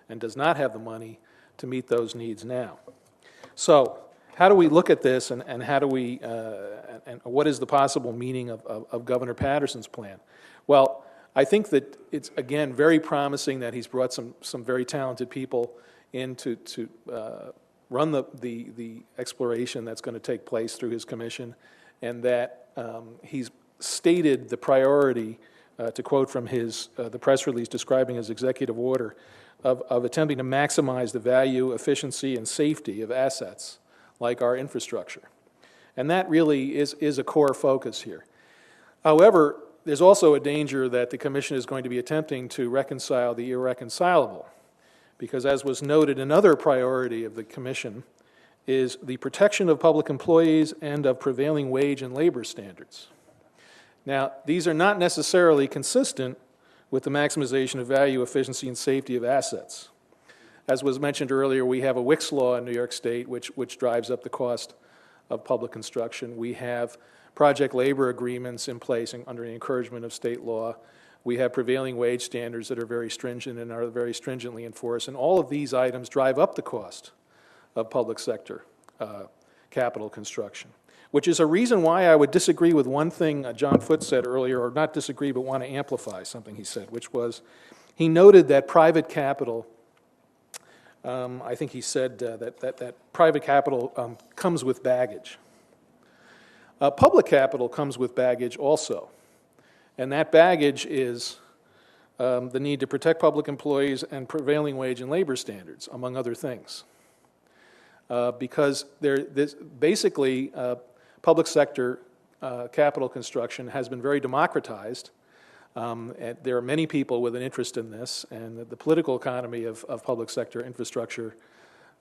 and does not have the money to meet those needs now. So how do we look at this, and how do we, and what is the possible meaning of Governor Patterson's plan? Well, I think that it's, again, very promising that he's brought some very talented people in to run the exploration that's going to take place through his commission, and that he's stated the priority, to quote from the press release describing his executive order, of attempting to maximize the value, efficiency, and safety of assets like our infrastructure. And that really is a core focus here. However, there's also a danger that the Commission is going to be attempting to reconcile the irreconcilable, because as was noted, another priority of the Commission is the protection of public employees and of prevailing wage and labor standards. Now, these are not necessarily consistent with the maximization of value, efficiency, and safety of assets. As was mentioned earlier, we have a Wicks law in New York State which drives up the cost of public construction. We have project labor agreements in place under the encouragement of state law. We have prevailing wage standards that are very stringent and are very stringently enforced, and all of these items drive up the cost of public sector capital construction, which is a reason why I would disagree with one thing John Foote said earlier, or not disagree, but want to amplify something he said, which was, he noted that private capital, I think he said that private capital comes with baggage. Public capital comes with baggage also, and that baggage is the need to protect public employees and prevailing wage and labor standards, among other things. Because basically, public sector capital construction has been very democratized And there are many people with an interest in this, and the political economy of public sector infrastructure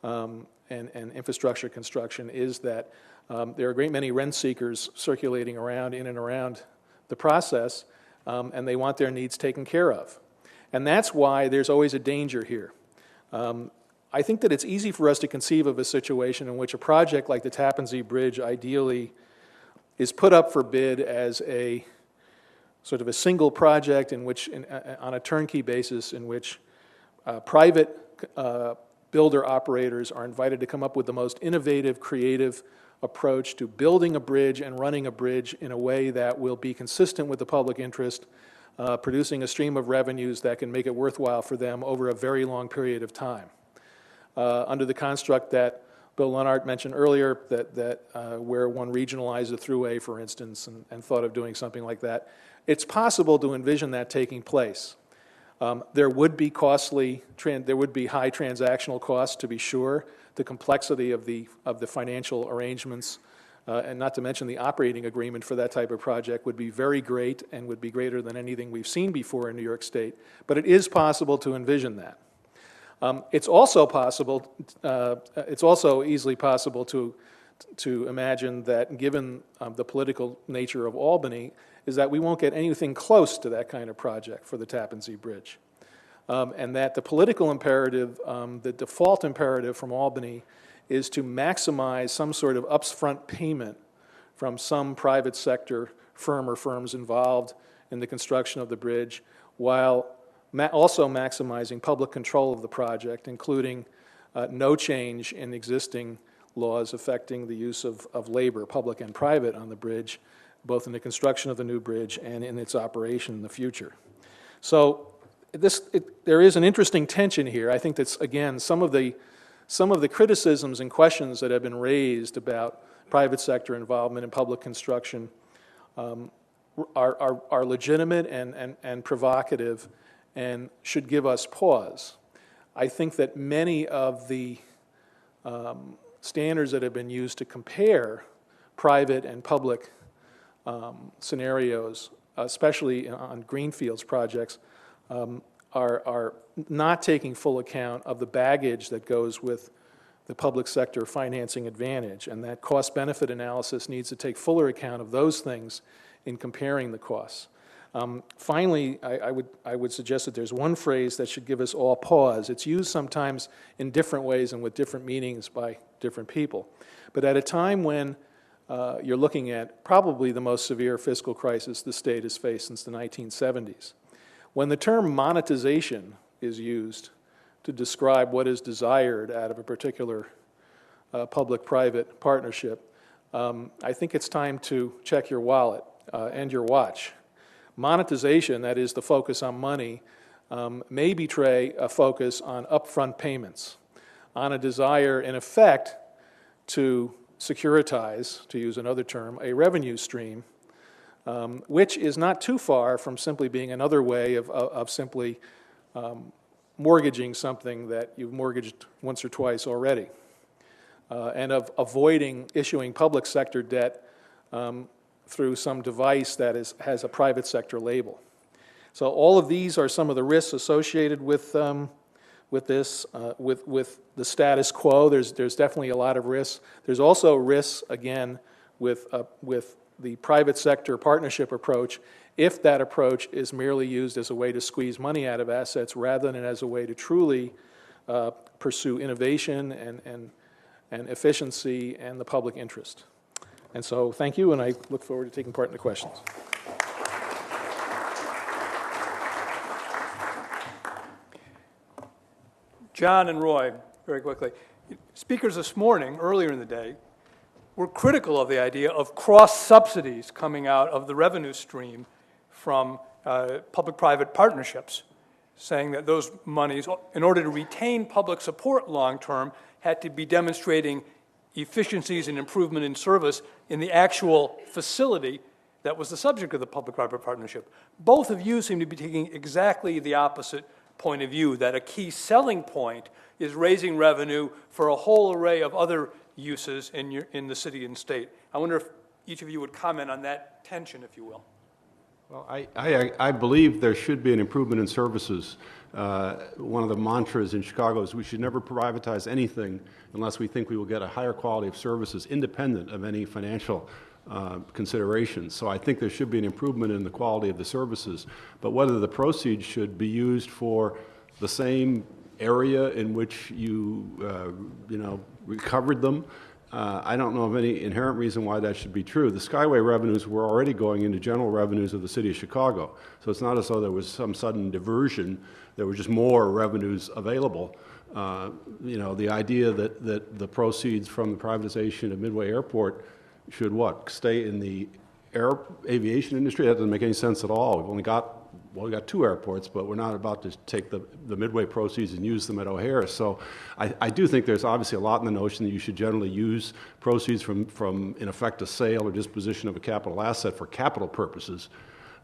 and infrastructure construction is that there are a great many rent seekers circulating around, in and around the process, and they want their needs taken care of. And that's why there's always a danger here. I think that it's easy for us to conceive of a situation in which a project like the Tappan Zee Bridge ideally is put up for bid as a sort of a single project in which, on a turnkey basis, in which private builder operators are invited to come up with the most innovative, creative approach to building a bridge and running a bridge in a way that will be consistent with the public interest, producing a stream of revenues that can make it worthwhile for them over a very long period of time. Under the construct that Bill Leonhardt mentioned earlier, that where one regionalized a thruway, for instance, and thought of doing something like that, it's possible to envision that taking place. There would be there would be high transactional costs, to be sure. The complexity of the financial arrangements, and not to mention the operating agreement for that type of project, would be very great and would be greater than anything we've seen before in New York State. But it is possible to envision that. It's also possible. It's also easily possible to imagine that, given the political nature of Albany, is that we won't get anything close to that kind of project for the Tappan Zee Bridge. And that the political imperative, the default imperative from Albany, is to maximize some sort of upfront payment from some private sector firm or firms involved in the construction of the bridge, while also maximizing public control of the project, including no change in existing laws affecting the use of labor, public and private, on the bridge, both in the construction of the new bridge and in its operation in the future. So there is an interesting tension here. I think that's, again, some of the criticisms and questions that have been raised about private sector involvement in public construction are legitimate and provocative and should give us pause. I think that many of the standards that have been used to compare private and public scenarios, especially on greenfields projects, are not taking full account of the baggage that goes with the public sector financing advantage, and that cost-benefit analysis needs to take fuller account of those things in comparing the costs. Finally, I would suggest that there's one phrase that should give us all pause. It's used sometimes in different ways and with different meanings by different people. But at a time when you're looking at probably the most severe fiscal crisis the state has faced since the 1970s, when the term monetization is used to describe what is desired out of a particular public-private partnership, I think it's time to check your wallet and your watch. Monetization, that is the focus on money, may betray a focus on upfront payments, on a desire, in effect, to securitize, to use another term, a revenue stream, which is not too far from simply being another way of simply mortgaging something that you've mortgaged once or twice already, and of avoiding issuing public sector debt through some device that has a private sector label. So all of these are some of the risks associated with this, with the status quo. There's definitely a lot of risks. There's also risks, again, with the private sector partnership approach, if that approach is merely used as a way to squeeze money out of assets rather than as a way to truly pursue innovation and efficiency and the public interest. And so thank you, and I look forward to taking part in the questions. John and Roy, very quickly. Speakers this morning, earlier in the day, were critical of the idea of cross-subsidies coming out of the revenue stream from public-private partnerships, saying that those monies, in order to retain public support long-term, had to be demonstrating efficiencies and improvement in service in the actual facility that was the subject of the public-private partnership. Both of you seem to be taking exactly the opposite point of view, that a key selling point is raising revenue for a whole array of other uses in the city and state. I wonder if each of you would comment on that tension, if you will. Well, I believe there should be an improvement in services. One of the mantras in Chicago is we should never privatize anything unless we think we will get a higher quality of services independent of any financial considerations. So I think there should be an improvement in the quality of the services. But whether the proceeds should be used for the same area in which you recovered them, I don't know of any inherent reason why that should be true. The Skyway revenues were already going into general revenues of the city of Chicago. So it's not as though there was some sudden diversion. There were just more revenues available. The idea that the proceeds from the privatization of Midway Airport should stay in the aviation industry? That doesn't make any sense at all. We got 2 airports, but we're not about to take the Midway proceeds and use them at O'Hare. So I do think there's obviously a lot in the notion that you should generally use proceeds from in effect, a sale or disposition of a capital asset for capital purposes.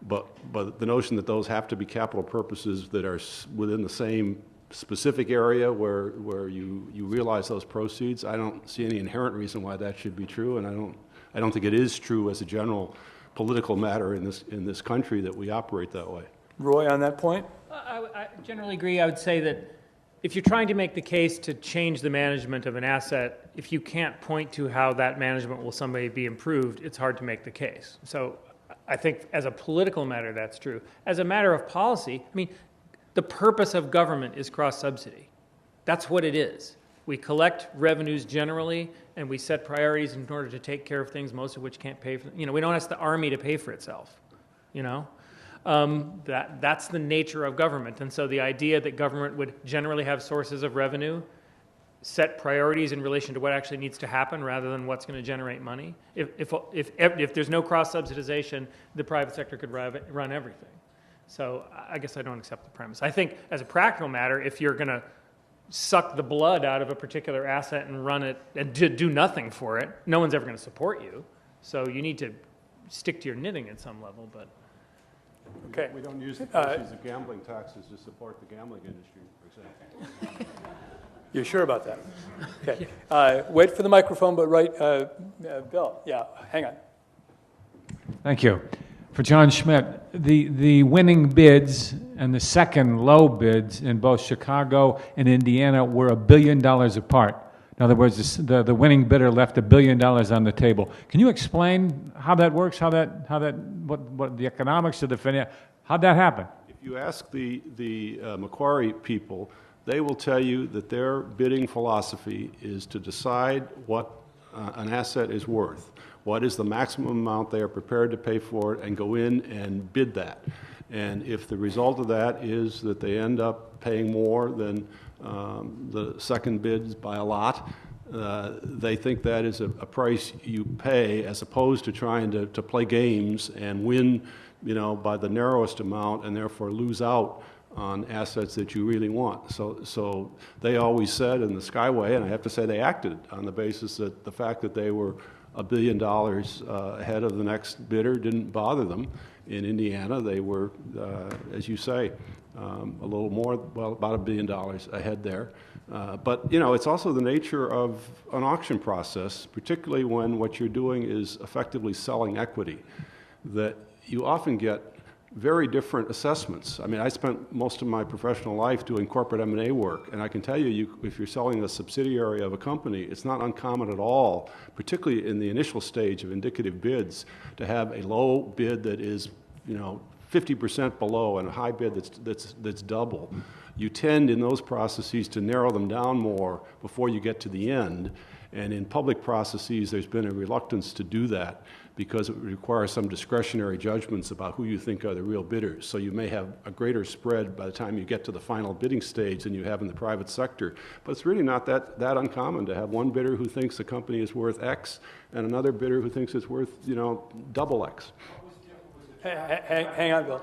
But the notion that those have to be capital purposes that are within the same specific area where you realize those proceeds, I don't see any inherent reason why that should be true, and I don't think it is true as a general political matter in this country that we operate that way. Roy, on that point? I generally agree. I would say that if you're trying to make the case to change the management of an asset, if you can't point to how that management will someday be improved, it's hard to make the case. So I think as a political matter, that's true. As a matter of policy, I mean, the purpose of government is cross-subsidy. That's what it is. We collect revenues generally, and we set priorities in order to take care of things, most of which can't pay for. We don't ask the army to pay for itself. That's the nature of government. And so the idea that government would generally have sources of revenue, set priorities in relation to what actually needs to happen rather than what's going to generate money. If there's no cross-subsidization, the private sector could run everything. So I guess I don't accept the premise. I think as a practical matter, if you're going to suck the blood out of a particular asset and run it and do nothing for it, no one's ever going to support you. So you need to stick to your knitting at some level. But okay, we don't use the proceeds of gambling taxes to support the gambling industry, for example. You're sure about that? Okay. Wait for the microphone, but Bill. Yeah, hang on. Thank you. For John Schmidt, the winning bids and the second low bids in both Chicago and Indiana were $1 billion apart. In other words, the winning bidder left $1 billion on the table. Can you explain how that works? What the economics of the finance? How'd that happen? If you ask the Macquarie people, they will tell you that their bidding philosophy is to decide what an asset is worth. What is the maximum amount they are prepared to pay for it, and go in and bid that. And if the result of that is that they end up paying more than the second bids by a lot, they think that is a price you pay, as opposed to trying to play games and win, by the narrowest amount and therefore lose out on assets that you really want. So they always said in the Skyway, and I have to say they acted on the basis that the fact that they were $1 billion ahead of the next bidder didn't bother them. In Indiana, they were, as you say, a little more, about $1 billion ahead there. But, it's also the nature of an auction process, particularly when what you're doing is effectively selling equity, that you often get very different assessments. I mean, I spent most of my professional life doing corporate M&A work, and I can tell you, if you're selling a subsidiary of a company, it's not uncommon at all, particularly in the initial stage of indicative bids, to have a low bid that is, 50% below and a high bid that's double. You tend in those processes to narrow them down more before you get to the end, and in public processes, there's been a reluctance to do that, because it requires some discretionary judgments about who you think are the real bidders. So you may have a greater spread by the time you get to the final bidding stage than you have in the private sector. But it's really not that uncommon to have one bidder who thinks the company is worth X and another bidder who thinks it's worth, double X. Hang on, Bill.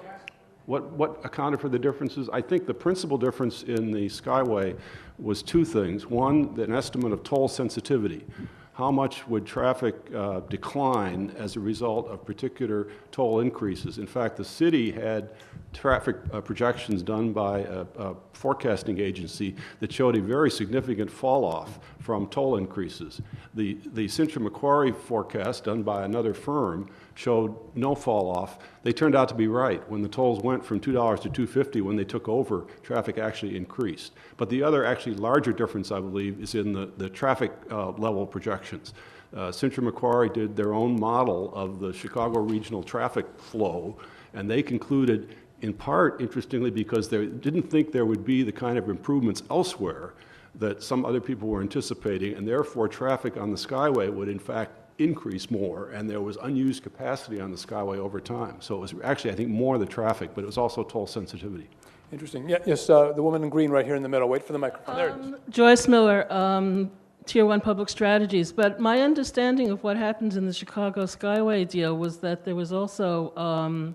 What accounted for the differences? I think the principal difference in the Skyway was 2 things. One, an estimate of toll sensitivity. How much would traffic decline as a result of particular toll increases? In fact, the city had traffic projections done by a forecasting agency that showed a very significant fall off from toll increases. The Sintra-Macquarie forecast done by another firm showed no fall off. They turned out to be right. When the tolls went from $2 to $2.50 when they took over, traffic actually increased. But the other actually larger difference, I believe, is in the traffic level projections. Sintra-Macquarie did their own model of the Chicago regional traffic flow, and they concluded, in part, interestingly, because they didn't think there would be the kind of improvements elsewhere that some other people were anticipating, and therefore traffic on the Skyway would in fact increase more, and there was unused capacity on the Skyway over time. So it was actually, I think, more the traffic, but it was also toll sensitivity. Interesting. Yeah, yes, the woman in green right here in the middle. Wait for the microphone. There it is. Joyce Miller, Tier 1 Public Strategies. But my understanding of what happened in the Chicago Skyway deal was that there was also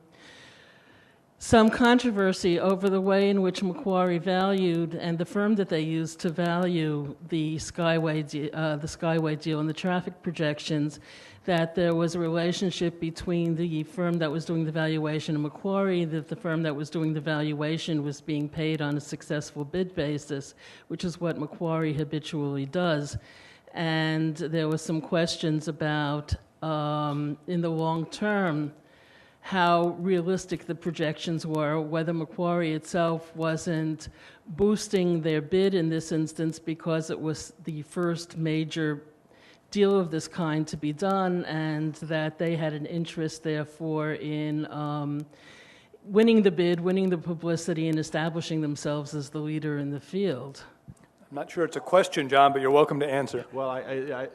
some controversy over the way in which Macquarie valued, and the firm that they used to value the Skyway deal and the traffic projections, that there was a relationship between the firm that was doing the valuation and Macquarie, that the firm that was doing the valuation was being paid on a successful bid basis, which is what Macquarie habitually does. And there was some questions about, in the long term, how realistic the projections were, whether Macquarie itself wasn't boosting their bid in this instance because it was the first major deal of this kind to be done, and that they had an interest, therefore, in winning the bid, winning the publicity, and establishing themselves as the leader in the field. I'm not sure it's a question, John, but you're welcome to answer. Well,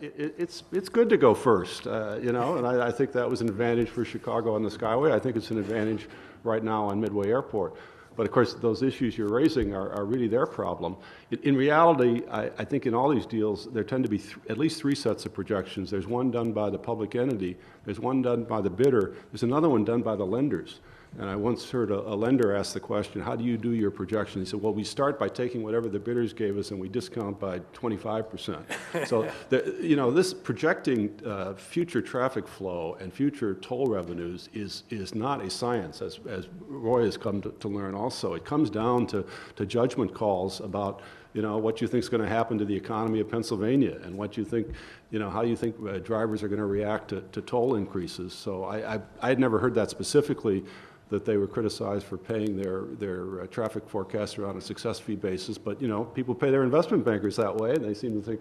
it's good to go first, and I think that was an advantage for Chicago on the Skyway. I think it's an advantage right now on Midway Airport. But of course, those issues you're raising are really their problem. In reality, I think in all these deals, there tend to be at least three sets of projections. There's one done by the public entity, there's one done by the bidder, there's another one done by the lenders. And I once heard a lender ask the question, how do you do your projection? He said, well, we start by taking whatever the bidders gave us and we discount by 25%. So, this projecting future traffic flow and future toll revenues is not a science, as Roy has come to learn also. It comes down to judgment calls about what you think is going to happen to the economy of Pennsylvania and what you think, how you think drivers are going to react to toll increases. So I had never heard that specifically, that they were criticized for paying their traffic forecaster on a success fee basis. But, people pay their investment bankers that way, and they seem to think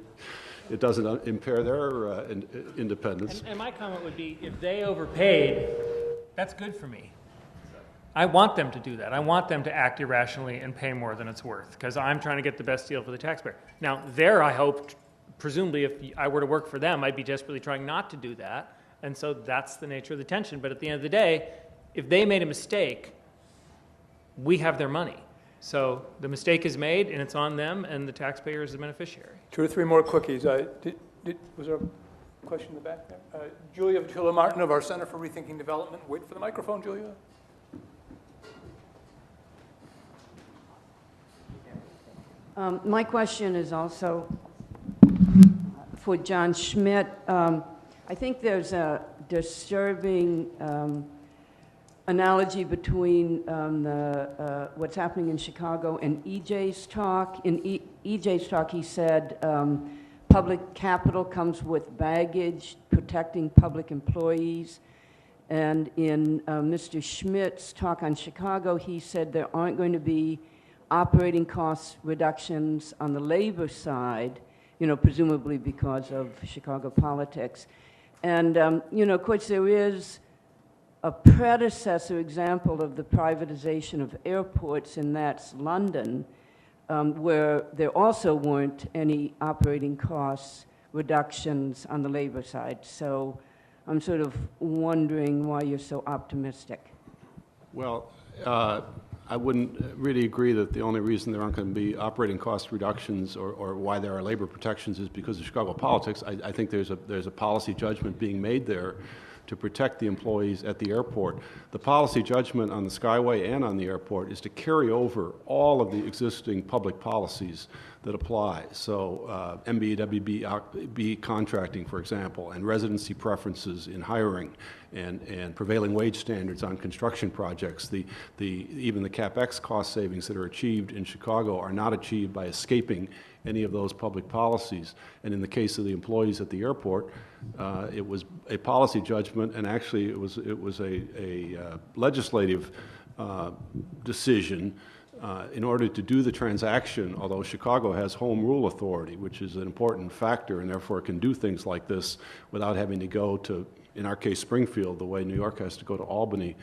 it doesn't impair their independence. And my comment would be, if they overpaid, that's good for me. I want them to do that. I want them to act irrationally and pay more than it's worth, because I'm trying to get the best deal for the taxpayer. Now, I hope, presumably, if I were to work for them, I'd be desperately trying not to do that. And so that's the nature of the tension. But at the end of the day, if they made a mistake, we have their money. So the mistake is made, and it's on them, and the taxpayer is the beneficiary. 2 or 3 more quickies. Was there a question in the back there? Julia Martin of our Center for Rethinking Development. Wait for the microphone, Julia. My question is also for John Schmidt. I think there's a disturbing analogy between what's happening in Chicago and EJ's talk. In EJ's talk, he said public capital comes with baggage, protecting public employees. And in Mr. Schmidt's talk on Chicago, he said there aren't going to be operating cost reductions on the labor side, presumably because of Chicago politics. And, of course, there is a predecessor example of the privatization of airports, and that's London, where there also weren't any operating costs reductions on the labor side. So I'm sort of wondering why you're so optimistic. Well, I wouldn't really agree that the only reason there aren't going to be operating cost reductions or why there are labor protections is because of Chicago politics. I think there's a policy judgment being made there to protect the employees at the airport. The policy judgment on the Skyway and on the airport is to carry over all of the existing public policies that apply. So MBWB contracting, for example, and residency preferences in hiring, and prevailing wage standards on construction projects. Even the CapEx cost savings that are achieved in Chicago are not achieved by escaping any of those public policies. And in the case of the employees at the airport, it was a policy judgment, and actually it was a legislative decision in order to do the transaction, although Chicago has home rule authority, which is an important factor, and therefore can do things like this without having to go to, in our case, Springfield, the way New York has to go to Albany,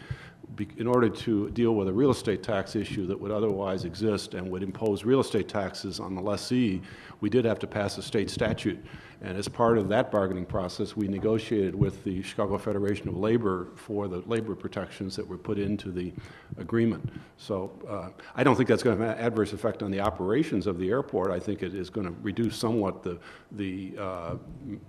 in order to deal with a real estate tax issue that would otherwise exist and would impose real estate taxes on the lessee. We did have to pass a state statute. And as part of that bargaining process, we negotiated with the Chicago Federation of Labor for the labor protections that were put into the agreement. So I don't think that's going to have an adverse effect on the operations of the airport. I think it is going to reduce somewhat the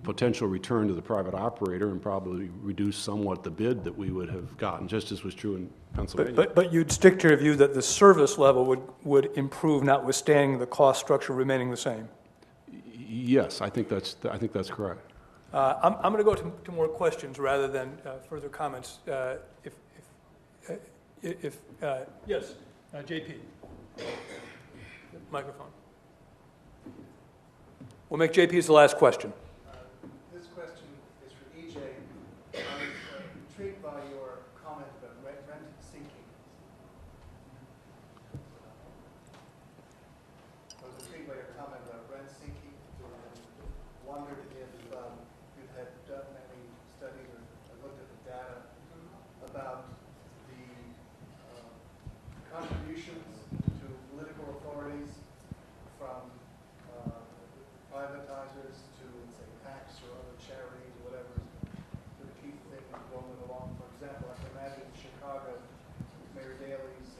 potential return to the private operator, and probably reduce somewhat the bid that we would have gotten, just as was true in Pennsylvania. But you'd stick to your view that the service level would improve, notwithstanding the cost structure remaining the same? Yes, I think that's correct. I'm going to go to more questions rather than further comments. Yes, JP. Microphone. We'll make JP's the last question. This question is for EJ. I was intrigued by your comment about rent sinking. I was intrigued by your comment about rent sinking. Wondered if you've had done any studies or looked at the data about the contributions to political authorities from privatizers to, say, PACs or other charities or whatever to keep things rolling along. For example, I can imagine in Chicago, Mayor Daley's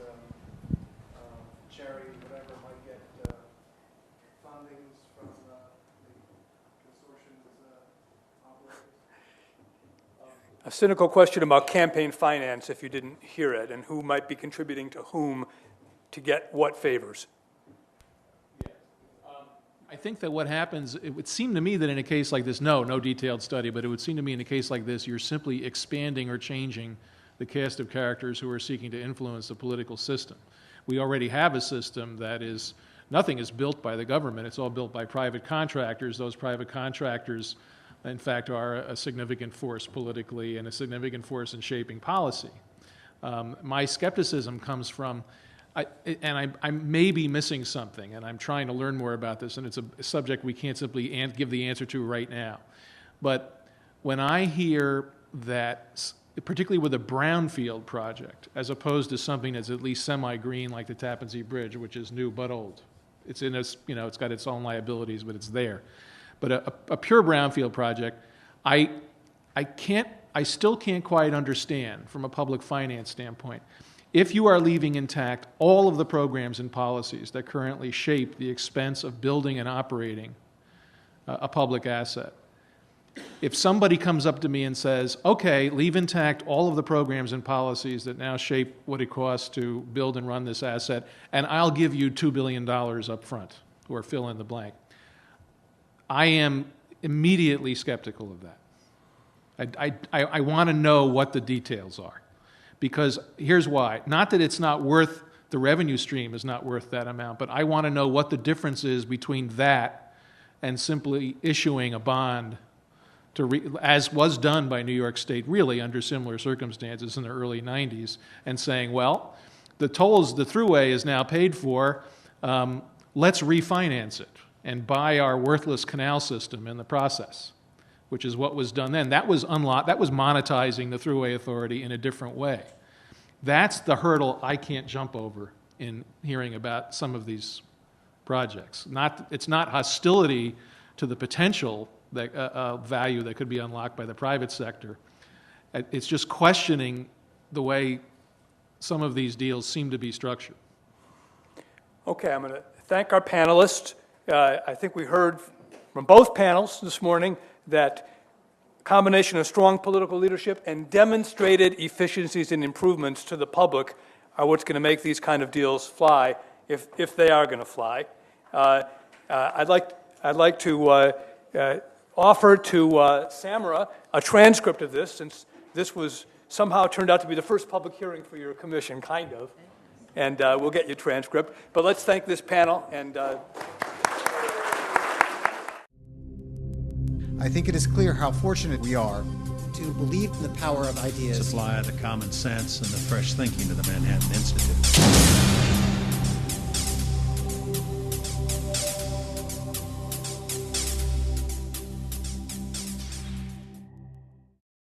charity, whatever, might get fundings from A cynical question about campaign finance, if you didn't hear it, and who might be contributing to whom to get what favors. I think that what happens, it would seem to me that in a case like this, no detailed study, but it would seem to me in a case like this, you're simply expanding or changing the cast of characters who are seeking to influence the political system. We already have a system that is, nothing is built by the government, it's all built by private contractors. Those private contractors, in fact, are a significant force politically and a significant force in shaping policy. My skepticism comes from, I may be missing something, and I'm trying to learn more about this, and it's a subject we can't simply give the answer to right now. But when I hear that, particularly with a brownfield project, as opposed to something that's at least semi-green like the Tappan Zee Bridge, which is new but old, it's in a, it's got its own liabilities, but it's there. But a pure brownfield project, I still can't quite understand from a public finance standpoint. If you are leaving intact all of the programs and policies that currently shape the expense of building and operating a public asset, if somebody comes up to me and says, okay, leave intact all of the programs and policies that now shape what it costs to build and run this asset, and I'll give you $2 billion up front, or fill in the blank, I am immediately skeptical of that. I want to know what the details are. Because here's why. Not that it's not worth, the revenue stream is not worth that amount, but I want to know what the difference is between that and simply issuing a bond, as was done by New York State really under similar circumstances in the early 90s, and saying, well, the tolls, the thruway is now paid for, let's refinance it and buy our worthless canal system in the process, which is what was done then. That was monetizing the Thruway Authority in a different way. That's the hurdle I can't jump over in hearing about some of these projects. It's not hostility to the potential value that could be unlocked by the private sector. It's just questioning the way some of these deals seem to be structured. Okay, I'm going to thank our panelists. I think we heard from both panels this morning that combination of strong political leadership and demonstrated efficiencies and improvements to the public are what's going to make these kind of deals fly, if they are going to fly. I'd like to offer to Samara a transcript of this, since this was somehow turned out to be the first public hearing for your commission, kind of. And we'll get you a transcript. But let's thank this panel. And I think it is clear how fortunate we are to believe in the power of ideas. Supply the common sense and the fresh thinking of the Manhattan Institute.